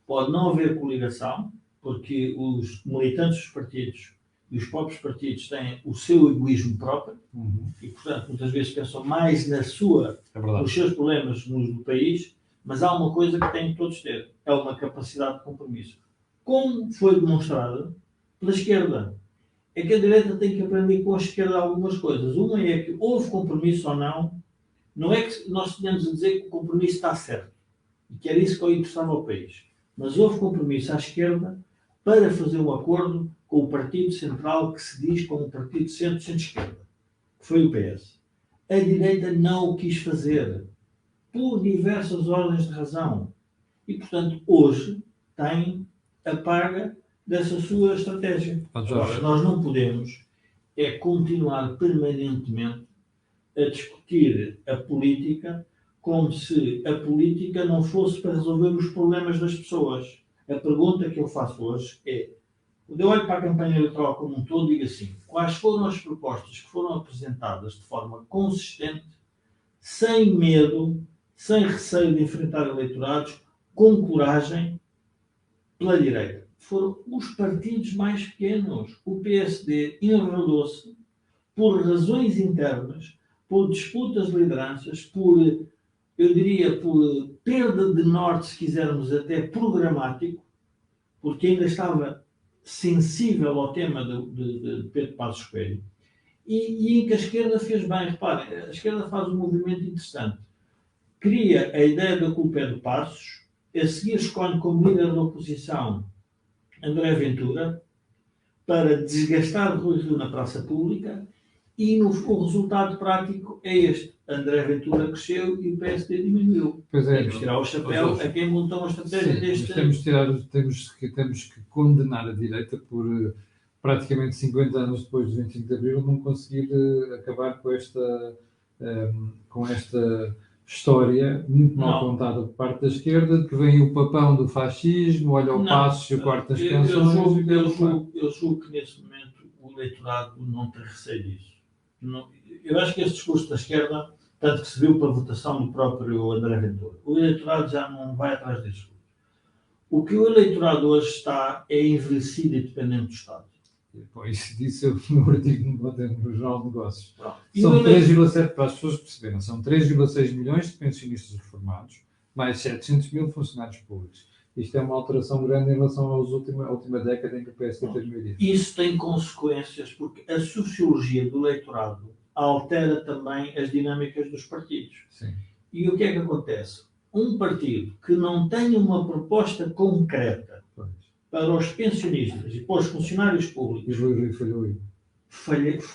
S3: Pode não haver coligação, porque os militantes dos partidos e os próprios partidos têm o seu egoísmo próprio e, portanto, muitas vezes pensam mais nos seus problemas no país, mas há uma coisa que têm que todos ter, é uma capacidade de compromisso. Como foi demonstrado pela esquerda. É que a direita tem que aprender com a esquerda algumas coisas. Uma é que houve compromisso ou não. Não é que nós tenhamos a dizer que o compromisso está certo e que era isso que interessava ao país. Mas houve compromisso à esquerda para fazer um acordo com o Partido Central que se diz como um partido centro-esquerda, que foi o PS. A direita não o quis fazer por diversas ordens de razão. E, portanto, hoje tem a paga dessa sua estratégia. Agora, nós não podemos continuar permanentemente a discutir a política como se a política não fosse para resolver os problemas das pessoas. A pergunta que eu faço hoje é, quando eu olho para a campanha eleitoral como um todo, digo assim, quais foram as propostas que foram apresentadas de forma consistente, sem medo, sem receio de enfrentar eleitorados, com coragem, pela direita? Foram os partidos mais pequenos. O PSD enredou-se por razões internas, por disputas de lideranças, por, eu diria, por perda de norte, se quisermos, até programático, porque ainda estava sensível ao tema de Pedro Passos Coelho, e em que a esquerda fez bem. Reparem, a esquerda faz um movimento interessante. Cria a ideia da culpa é de Passos, a seguir escolhe como líder da oposição André Ventura, para desgastar Rui Rio na praça pública, e o resultado prático é este. André Ventura cresceu e o PSD diminuiu.
S1: Pois é.
S3: Temos que tirar o chapéu a quem montou a estratégia deste...
S1: Temos que condenar a direita por praticamente 50 anos depois do 25 de Abril não conseguir acabar com esta história muito mal contada por parte da esquerda, que vem o papão do fascismo, olha o Passos e o quarto das pensões.
S3: Eu julgo que nesse momento o eleitorado não tem receio disso. Eu acho que esse discurso da esquerda, tanto que se viu para a votação do próprio André Ventura, o eleitorado já não vai atrás desse discurso. O que o eleitorado hoje está é envelhecido e dependente do Estado.
S1: Isso disse eu no artigo no Jornal de Negócios.
S3: Pronto.
S1: São 3,7, para as pessoas perceberem, são 3,6 milhões de pensionistas reformados, mais 700 mil funcionários públicos. Isto é uma alteração grande em relação à última década em que o PSD teve maioria.
S3: Isso tem consequências, porque a sociologia do eleitorado altera também as dinâmicas dos partidos.
S1: Sim.
S3: E o que é que acontece? Um partido que não tem uma proposta concreta para os pensionistas e para os funcionários públicos...
S1: E o Rui falhou aí.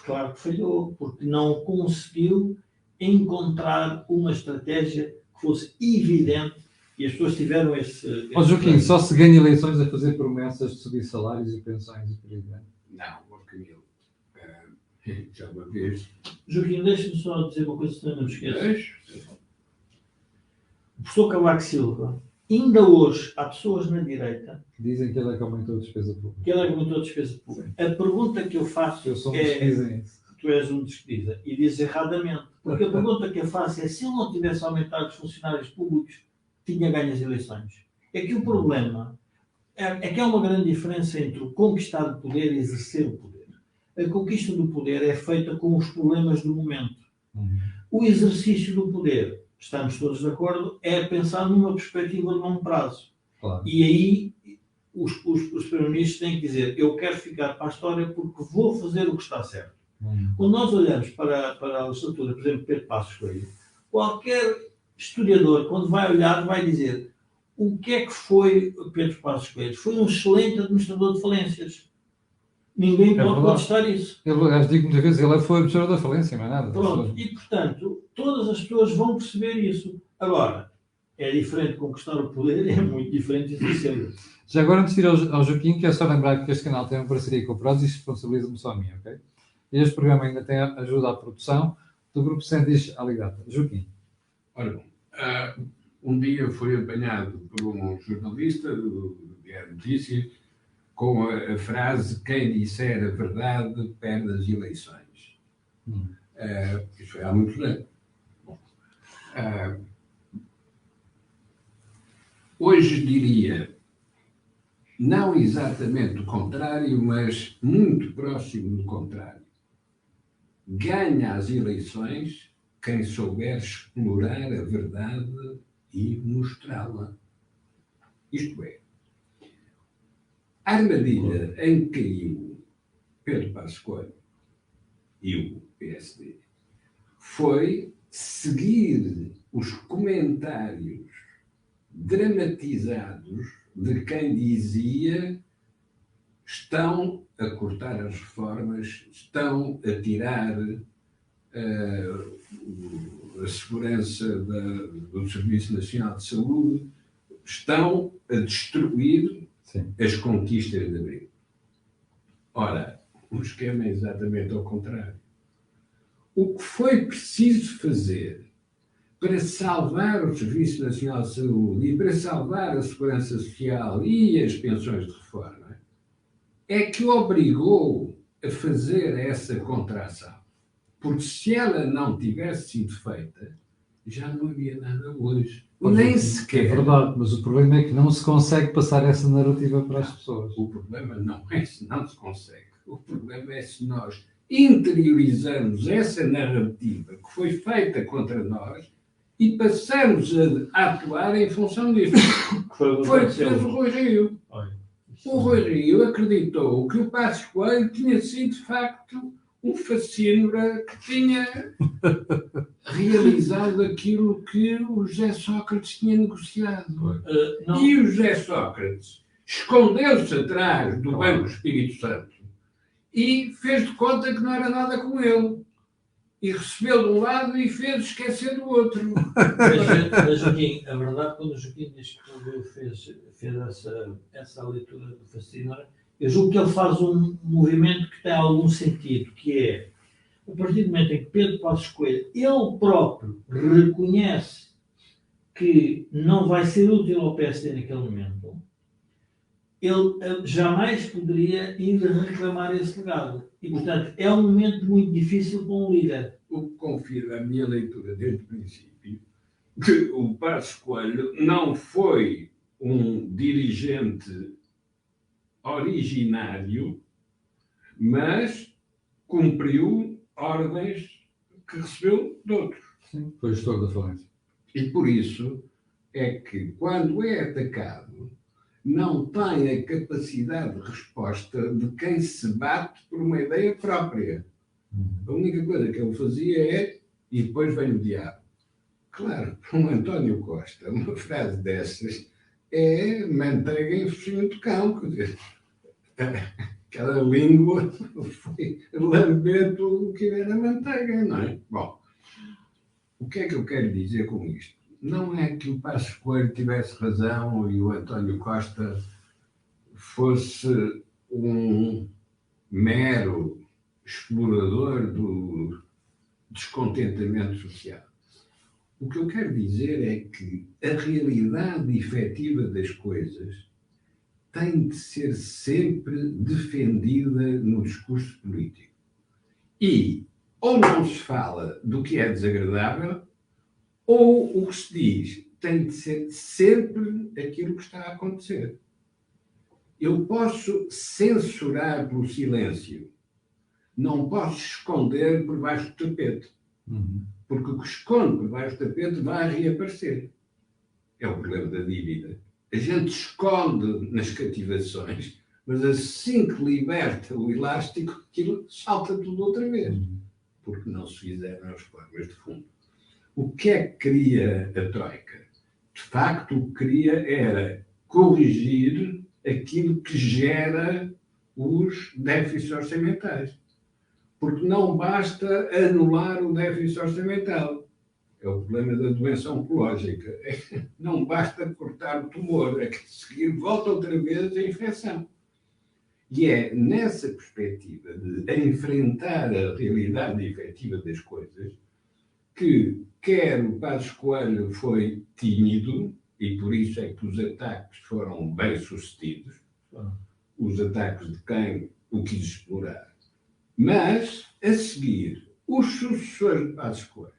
S3: Claro que falhou, porque não conseguiu encontrar uma estratégia que fosse evidente e as pessoas tiveram esse...
S1: Joaquim, só se ganha eleições a fazer promessas de subir salários e pensões e por aí,
S2: Não, Camilo. Já uma vez...
S3: Joaquim, deixa-me só dizer uma coisa, senão não me esqueço. O professor Cavaco Silva, ainda hoje, há pessoas na direita...
S1: Dizem que ele é que aumentou a despesa pública.
S3: Que ele é que aumentou a despesa pública. A pergunta que eu faço
S1: eu sou um dos que dizem isso.
S3: Tu és um dos que dizem. E dizes erradamente. Porque a pergunta que eu faço é se ele não tivesse aumentado os funcionários públicos, tinha ganho as eleições. É que o problema é que há uma grande diferença entre o conquistar o poder e exercer o poder. A conquista do poder é feita com os problemas do momento. O exercício do poder, estamos todos de acordo, é pensar numa perspectiva de longo prazo.
S1: Claro.
S3: E aí os primeiros-ministros têm que dizer, eu quero ficar para a história porque vou fazer o que está certo. Quando nós olhamos para a legislatura, por exemplo, Pedro Passos Coelho, qualquer historiador, quando vai olhar, vai dizer o que é que foi Pedro Passos Coelho? Foi um excelente administrador de falências. Ninguém pode contestar isso.
S1: Eu digo muitas vezes, ele foi administrador da falência, não é nada.
S3: Pronto, e portanto, todas as pessoas vão perceber isso. Agora, é diferente conquistar o poder, é muito diferente de exercer.
S1: Já agora, antes de ir ao Joaquim, quero só lembrar que este canal tem uma parceria com o Prozis e responsabiliza-me só a mim, ok? Este programa ainda tem ajuda à produção do Grupo Sendis Aligata. Joaquim.
S2: Ora bom, um dia foi apanhado por um jornalista do Diário de Notícias com a frase: quem disser a verdade perde as eleições. Isso foi há muito tempo. Hoje diria, não exatamente o contrário, mas muito próximo do contrário. Ganha as eleições quem souber explorar a verdade e mostrá-la. Isto é, a armadilha em que caiu Pedro Passos Coelho e o PSD foi seguir os comentários dramatizados de quem dizia estão a cortar as reformas, estão a tirar a segurança do Serviço Nacional de Saúde, estão a destruir as conquistas de Abril. Ora, o esquema é exatamente ao contrário. O que foi preciso fazer para salvar o Serviço Nacional de Saúde e para salvar a Segurança Social e as pensões de reforma, é que obrigou a fazer essa contração. Porque se ela não tivesse sido feita, já não havia nada hoje. Nem sequer.
S1: É verdade, mas o problema é que não se consegue passar essa narrativa para as pessoas.
S2: O problema não é se não se consegue. O problema é se nós interiorizamos essa narrativa que foi feita contra nós e passamos a atuar em função disso. Foi o que fez o Rui Rio. O Rui Rio acreditou que o Passos Coelho tinha sido, de facto, um facínora que tinha realizado aquilo que o José Sócrates tinha negociado. E o José Sócrates escondeu-se atrás do Banco Espírito Santo e fez de conta que não era nada com ele. E recebeu de um lado e fez esquecer do outro.
S3: Mas Joaquim, a verdade, quando o Joaquim diz que o Rio fez essa leitura do Fascínora, eu julgo que ele faz um movimento que tem algum sentido, que é, a partir do momento em que Pedro Passos Coelho, ele próprio, reconhece que não vai ser útil ao PSD naquele momento, ele jamais poderia ir reclamar esse legado. E, portanto, é um momento muito difícil para um líder.
S2: O que confirma a minha leitura desde o princípio, que o Passos Coelho não foi um dirigente originário, mas cumpriu ordens que recebeu de outros.
S1: Sim, foi gestor da falência.
S2: E por isso é que, quando é atacado, não tem a capacidade de resposta de quem se bate por uma ideia própria. A única coisa que ele fazia é, e depois vem o diabo. Claro, para um António Costa, uma frase dessas é manteiga em focinho de cão, quer dizer, aquela língua foi lamber tudo o que era manteiga, não é? Bom, o que é que eu quero dizer com isto? Não é que o Passos Coelho tivesse razão e o António Costa fosse um mero explorador do descontentamento social. O que eu quero dizer é que a realidade efetiva das coisas tem de ser sempre defendida no discurso político. E ou não se fala do que é desagradável, ou o que se diz tem de ser sempre aquilo que está a acontecer. Eu posso censurar pelo silêncio, não posso esconder por baixo do tapete. Porque o que esconde por baixo do tapete vai reaparecer. É o problema da dívida. A gente esconde nas cativações, mas assim que liberta o elástico, aquilo salta tudo outra vez. Porque não se fizeram as reformas de fundo. O que é que queria a Troika? De facto, o que queria era corrigir aquilo que gera os déficits orçamentais. Porque não basta anular o déficit orçamental. É o problema da doença oncológica. Não basta cortar o tumor, é que a seguir volta outra vez a infecção. E é nessa perspectiva de enfrentar a realidade efetiva das coisas que quer o Passos Coelho foi tímido, e por isso é que os ataques foram bem-sucedidos, os ataques de quem o quis explorar. Mas, a seguir, os sucessores de Passos Coelho,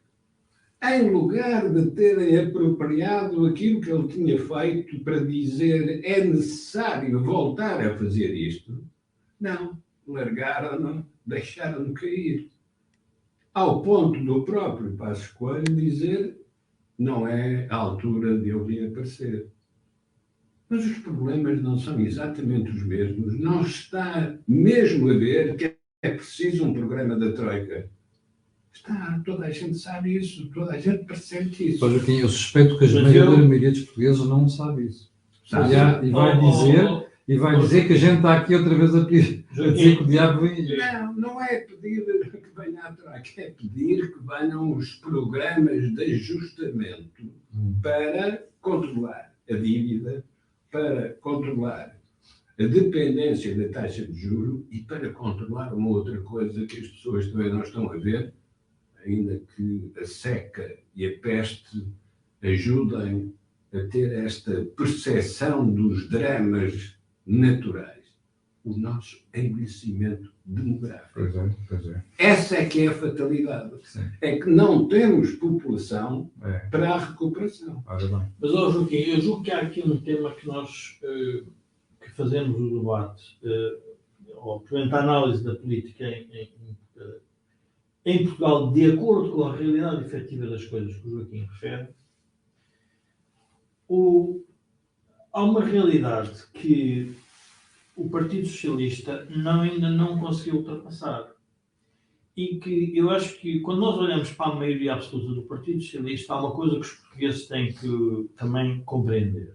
S2: em lugar de terem apropriado aquilo que ele tinha feito para dizer é necessário voltar a fazer isto, não, largaram-no, deixaram-no cair. Ao ponto do próprio Passos Coelho dizer não é a altura de eu reaparecer. Mas os problemas não são exatamente os mesmos. Não está mesmo a ver que é preciso um programa da Troika. Está, toda a gente sabe isso, toda a gente percebe isso.
S1: Pois, Joaquim, eu suspeito que a maioria dos portugueses não sabe isso.
S2: Sabe?
S1: E vai dizer que a gente está aqui outra vez a pedir, a dizer que o diabo vem.
S2: Não é pedir que venha a Troika, é pedir que venham os programas de ajustamento para controlar a dívida, para controlar a dependência da taxa de juros e para controlar uma outra coisa que as pessoas também não estão a ver, ainda que a seca e a peste ajudem a ter esta percepção dos dramas naturais, o nosso envelhecimento demográfico.
S1: Pois é, pois é.
S2: Essa é que é a fatalidade.
S1: Sim.
S2: É que não temos população
S1: É.
S2: para a recuperação.
S1: Ora bem.
S3: Mas, Joaquim, eu julgo que há aqui um tema que nós que fazemos o debate, ou portanto, a análise da política em Portugal, de acordo com a realidade efetiva das coisas que o Joaquim refere. Há uma realidade que o Partido Socialista ainda não conseguiu ultrapassar. E que eu acho que, quando nós olhamos para a maioria absoluta do Partido Socialista, há uma coisa que os portugueses têm que também compreender,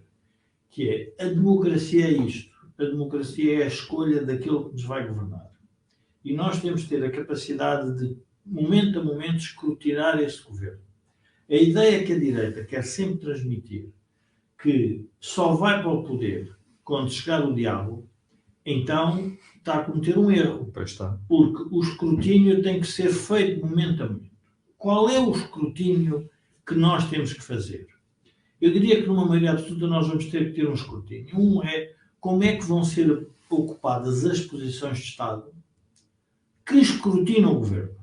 S3: que é a democracia é isto. A democracia é a escolha daquele que nos vai governar. E nós temos de ter a capacidade de, momento a momento, escrutinar esse governo. A ideia que a direita quer sempre transmitir, que só vai para o poder quando chegar o diabo, então está a cometer um erro.
S1: Pois está.
S3: Porque o escrutínio tem que ser feito momento a momento. Qual é o escrutínio que nós temos que fazer? Eu diria que numa maioria absoluta nós vamos ter que ter um escrutínio. Um é como é que vão ser ocupadas as posições de Estado que escrutinam o governo.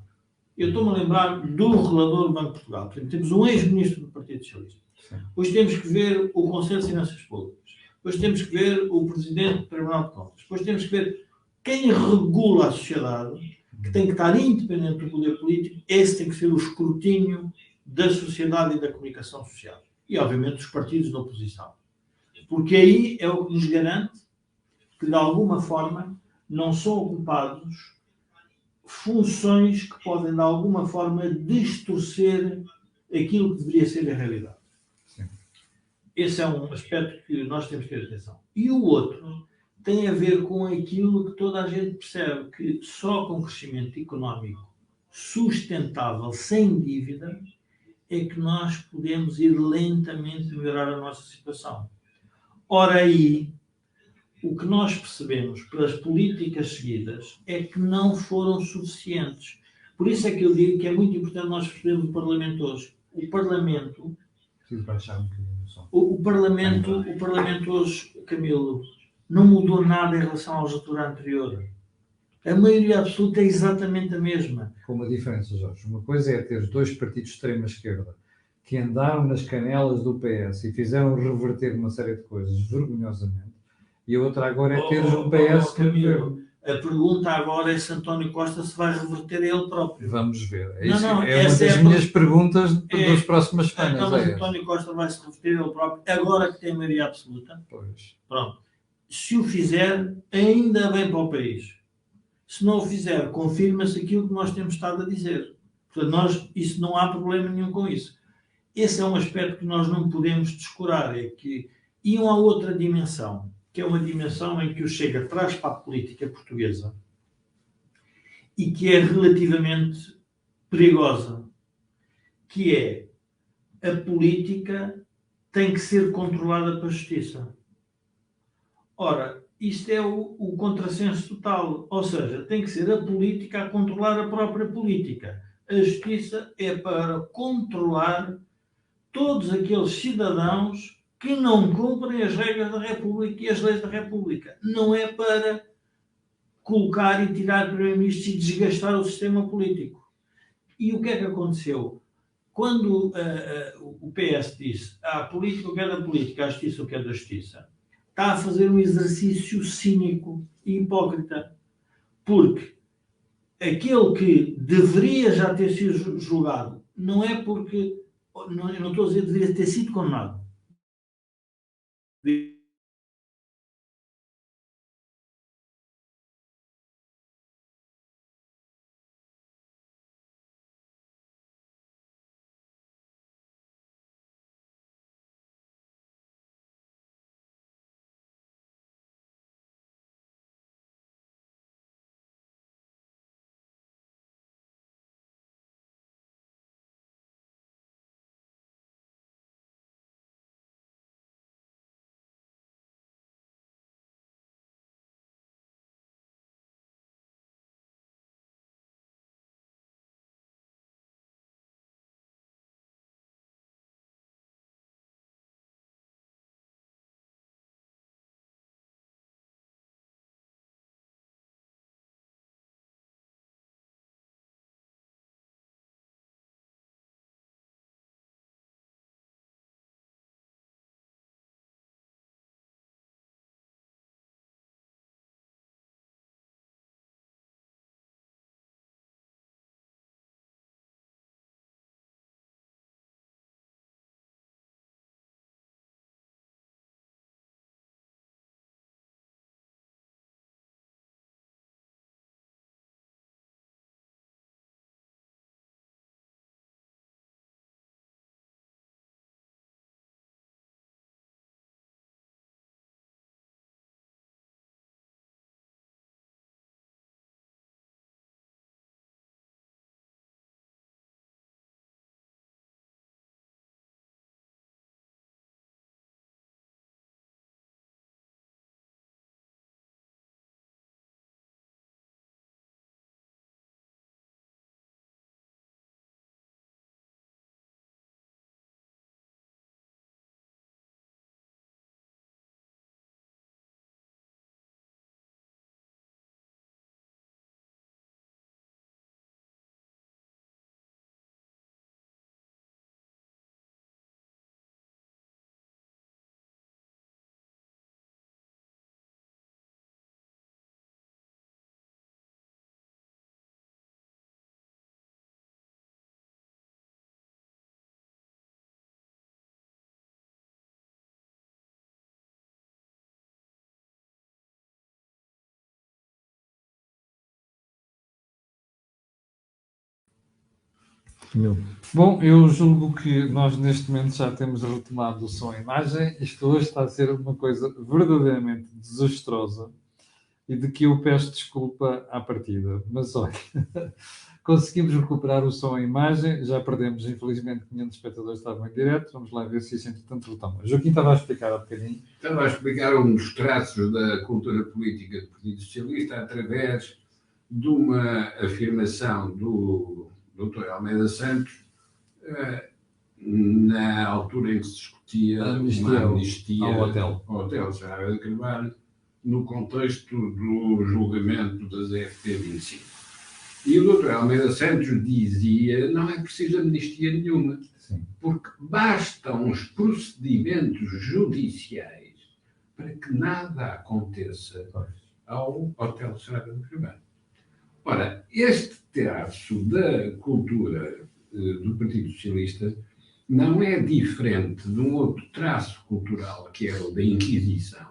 S3: Eu estou-me a lembrar do relador do Banco de Portugal. Portanto, temos um ex-ministro do Partido Socialista.
S1: Sim.
S3: Depois temos que ver o Conselho de Finanças Públicas. Depois temos que ver o Presidente do Tribunal de Contas. Depois temos que ver quem regula a sociedade, que tem que estar independente do poder político. Esse tem que ser o escrutínio da sociedade e da comunicação social. E, obviamente, dos partidos da oposição. Porque aí é o que nos garante que, de alguma forma, não são ocupados funções que podem, de alguma forma, distorcer aquilo que deveria ser a realidade.
S1: Sim.
S3: Esse é um aspecto que nós temos que ter atenção. E o outro tem a ver com aquilo que toda a gente percebe, que só com crescimento económico sustentável, sem dívida, é que nós podemos ir lentamente melhorar a nossa situação. Ora aí, o que nós percebemos pelas políticas seguidas é que não foram suficientes. Por isso é que eu digo que é muito importante nós percebermos o Parlamento hoje. O Parlamento...
S1: Preciso baixar um bocadinho o som.
S3: O Parlamento hoje, Camilo, não mudou nada em relação à legislatura anterior. A maioria absoluta é exatamente a mesma.
S1: Com uma diferença, Jorge. Uma coisa é ter dois partidos de extrema-esquerda que andaram nas canelas do PS e fizeram reverter uma série de coisas vergonhosamente. E a outra agora é ter um PS no governo.
S3: A pergunta agora é se António Costa se vai reverter a ele próprio.
S1: Vamos ver. É
S3: Não,
S1: isso,
S3: não,
S1: é uma
S3: essa
S1: das
S3: é a
S1: minhas perguntas das próximas
S3: Então,
S1: semanas.
S3: mas António Costa vai se reverter a ele próprio agora que tem maioria absoluta?
S1: Pois.
S3: Pronto. Se o fizer, ainda bem para o país. Se não o fizer, confirma-se aquilo que nós temos estado a dizer. Portanto, isso não há problema nenhum com isso. Esse é um aspecto que nós não podemos descurar. É que, e uma outra dimensão, que é uma dimensão em que o Chega traz para a política portuguesa e que é relativamente perigosa, que é a política tem que ser controlada pela justiça. Ora, isto é o contrassenso total. Ou seja, tem que ser a política a controlar a própria política. A justiça é para controlar todos aqueles cidadãos que não cumprem as regras da República e as leis da República. Não é para colocar e tirar primeiro-ministros e desgastar o sistema político. E o que é que aconteceu? Quando o PS disse a política o que é da política, a justiça o que é da justiça, está a fazer um exercício cínico e hipócrita. Porque aquele que deveria já ter sido julgado não é porque... eu não estou a dizer que deveria ter sido condenado.
S1: Bom, eu julgo que nós neste momento já temos retomado o som e imagem. Isto hoje está a ser uma coisa verdadeiramente desastrosa e de que eu peço desculpa à partida. Mas olha, conseguimos recuperar o som e imagem, já perdemos, infelizmente, 500 espectadores estavam em direto. Vamos lá ver se isso entretanto retoma. Joaquim estava a explicar há bocadinho.
S2: Estava a explicar um dos traços da cultura política do Partido Socialista através de uma afirmação do Dr. Almeida Santos, na altura em que se discutia uma amnistia
S1: ao
S2: hotel Serra de Carvalho, no contexto do julgamento das FP25. E o Dr. Almeida Santos dizia: não é preciso amnistia nenhuma, porque bastam os procedimentos judiciais para que nada aconteça ao hotel Serra de Carvalho. Ora, este traço da cultura do Partido Socialista não é diferente de um outro traço cultural, que é o da Inquisição,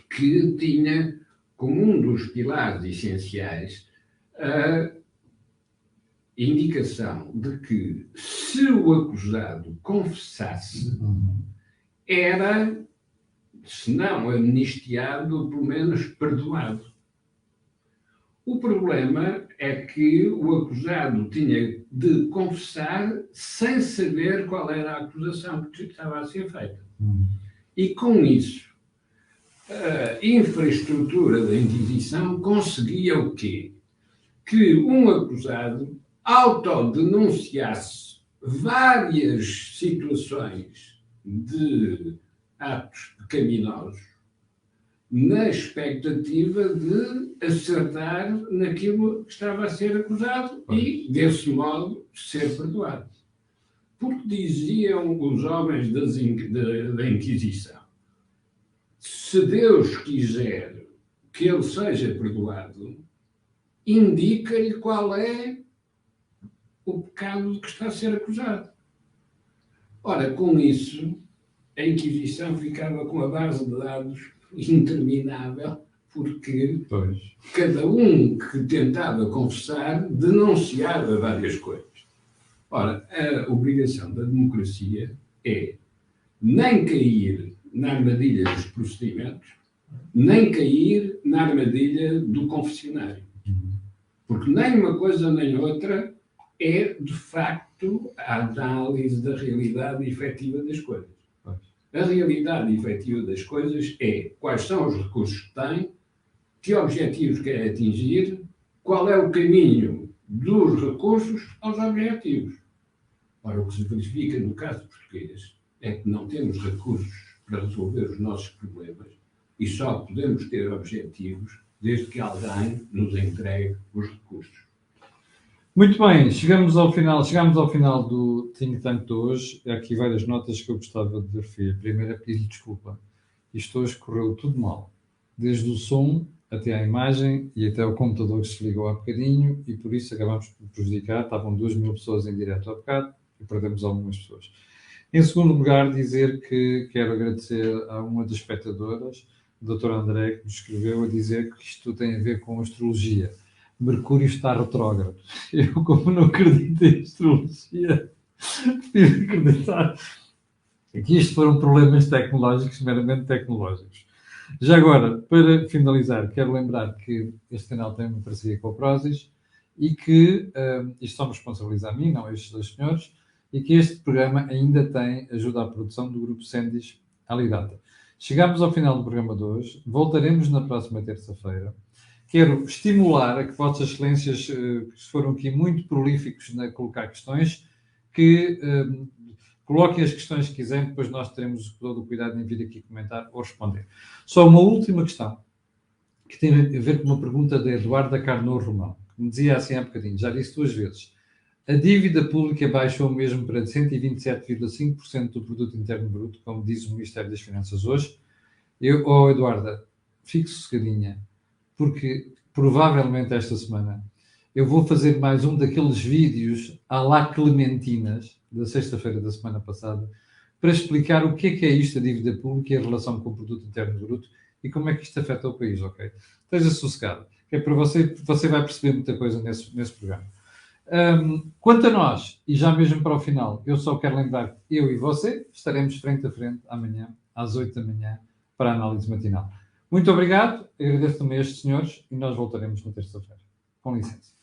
S2: que tinha como um dos pilares essenciais a indicação de que, se o acusado confessasse, era, se não amnistiado, pelo menos perdoado. O problema é que o acusado tinha de confessar sem saber qual era a acusação que estava a ser feita. E com isso, a infraestrutura da Inquisição conseguia o quê? Que um acusado autodenunciasse várias situações de atos pecaminosos na expectativa de acertar naquilo que estava a ser acusado e, desse modo, ser perdoado. Porque diziam os homens da Inquisição: se Deus quiser que ele seja perdoado, indica-lhe qual é o pecado de que está a ser acusado. Ora, com isso, a Inquisição ficava com a base de dados interminável, porque cada um que tentava confessar denunciava várias coisas. Ora, a obrigação da democracia é nem cair na armadilha dos procedimentos, nem cair na armadilha do confessionário. Porque nem uma coisa nem outra é, de facto, a análise da realidade efetiva das coisas. A realidade efetiva das coisas é quais são os recursos que tem, que objetivos quer atingir, qual é o caminho dos recursos aos objetivos. Ora, o que se verifica no caso português é que não temos recursos para resolver os nossos problemas e só podemos ter objetivos desde que alguém nos entregue os recursos.
S1: Muito bem, chegámos ao final do Think Tank de hoje. Há aqui várias notas que eu gostava de referir. A primeira é pedir desculpa. Isto hoje correu tudo mal. Desde o som até à imagem e até ao computador que se ligou há bocadinho, e por isso acabámos por prejudicar. Estavam 2.000 pessoas em direto há bocado e perdemos algumas pessoas. Em segundo lugar, dizer que quero agradecer a uma das espectadoras, o Dr. André, que nos escreveu a dizer que isto tem a ver com astrologia. Mercúrio está retrógrado. Eu, como não acredito em astrologia, prefiro acreditar que isto foram problemas tecnológicos, meramente tecnológicos. Já agora, para finalizar, quero lembrar que este canal tem uma parceria com a Prozis e que, isto só me responsabiliza a mim, não a estes dois senhores, e que este programa ainda tem ajuda à produção do Grupo Sendis Alidata. Chegamos ao final do programa de hoje, voltaremos na próxima terça-feira. Quero estimular a que Vossas Excelências, que foram aqui muito prolíficos na colocar questões, que coloquem as questões que quiserem, depois nós teremos todo o cuidado em vir aqui comentar ou responder. Só uma última questão, que tem a ver com uma pergunta da Eduarda Carnot Romão, que me dizia assim há bocadinho, já disse 2 vezes. A dívida pública baixou mesmo para 127,5% do produto interno bruto, como diz o Ministério das Finanças hoje. Eduarda, fique sossegadinha, porque provavelmente esta semana eu vou fazer mais um daqueles vídeos à la Clementinas, da sexta-feira da semana passada, para explicar o que é isto, a dívida pública e a relação com o produto interno bruto e como é que isto afeta o país, ok? Esteja sossegado, que é para você vai perceber muita coisa nesse programa. Quanto a nós, e já mesmo para o final, eu só quero lembrar que eu e você estaremos frente a frente amanhã, às 8 da manhã, para a análise matinal. Muito obrigado, agradeço também a estes senhores e nós voltaremos na terça-feira. Com licença.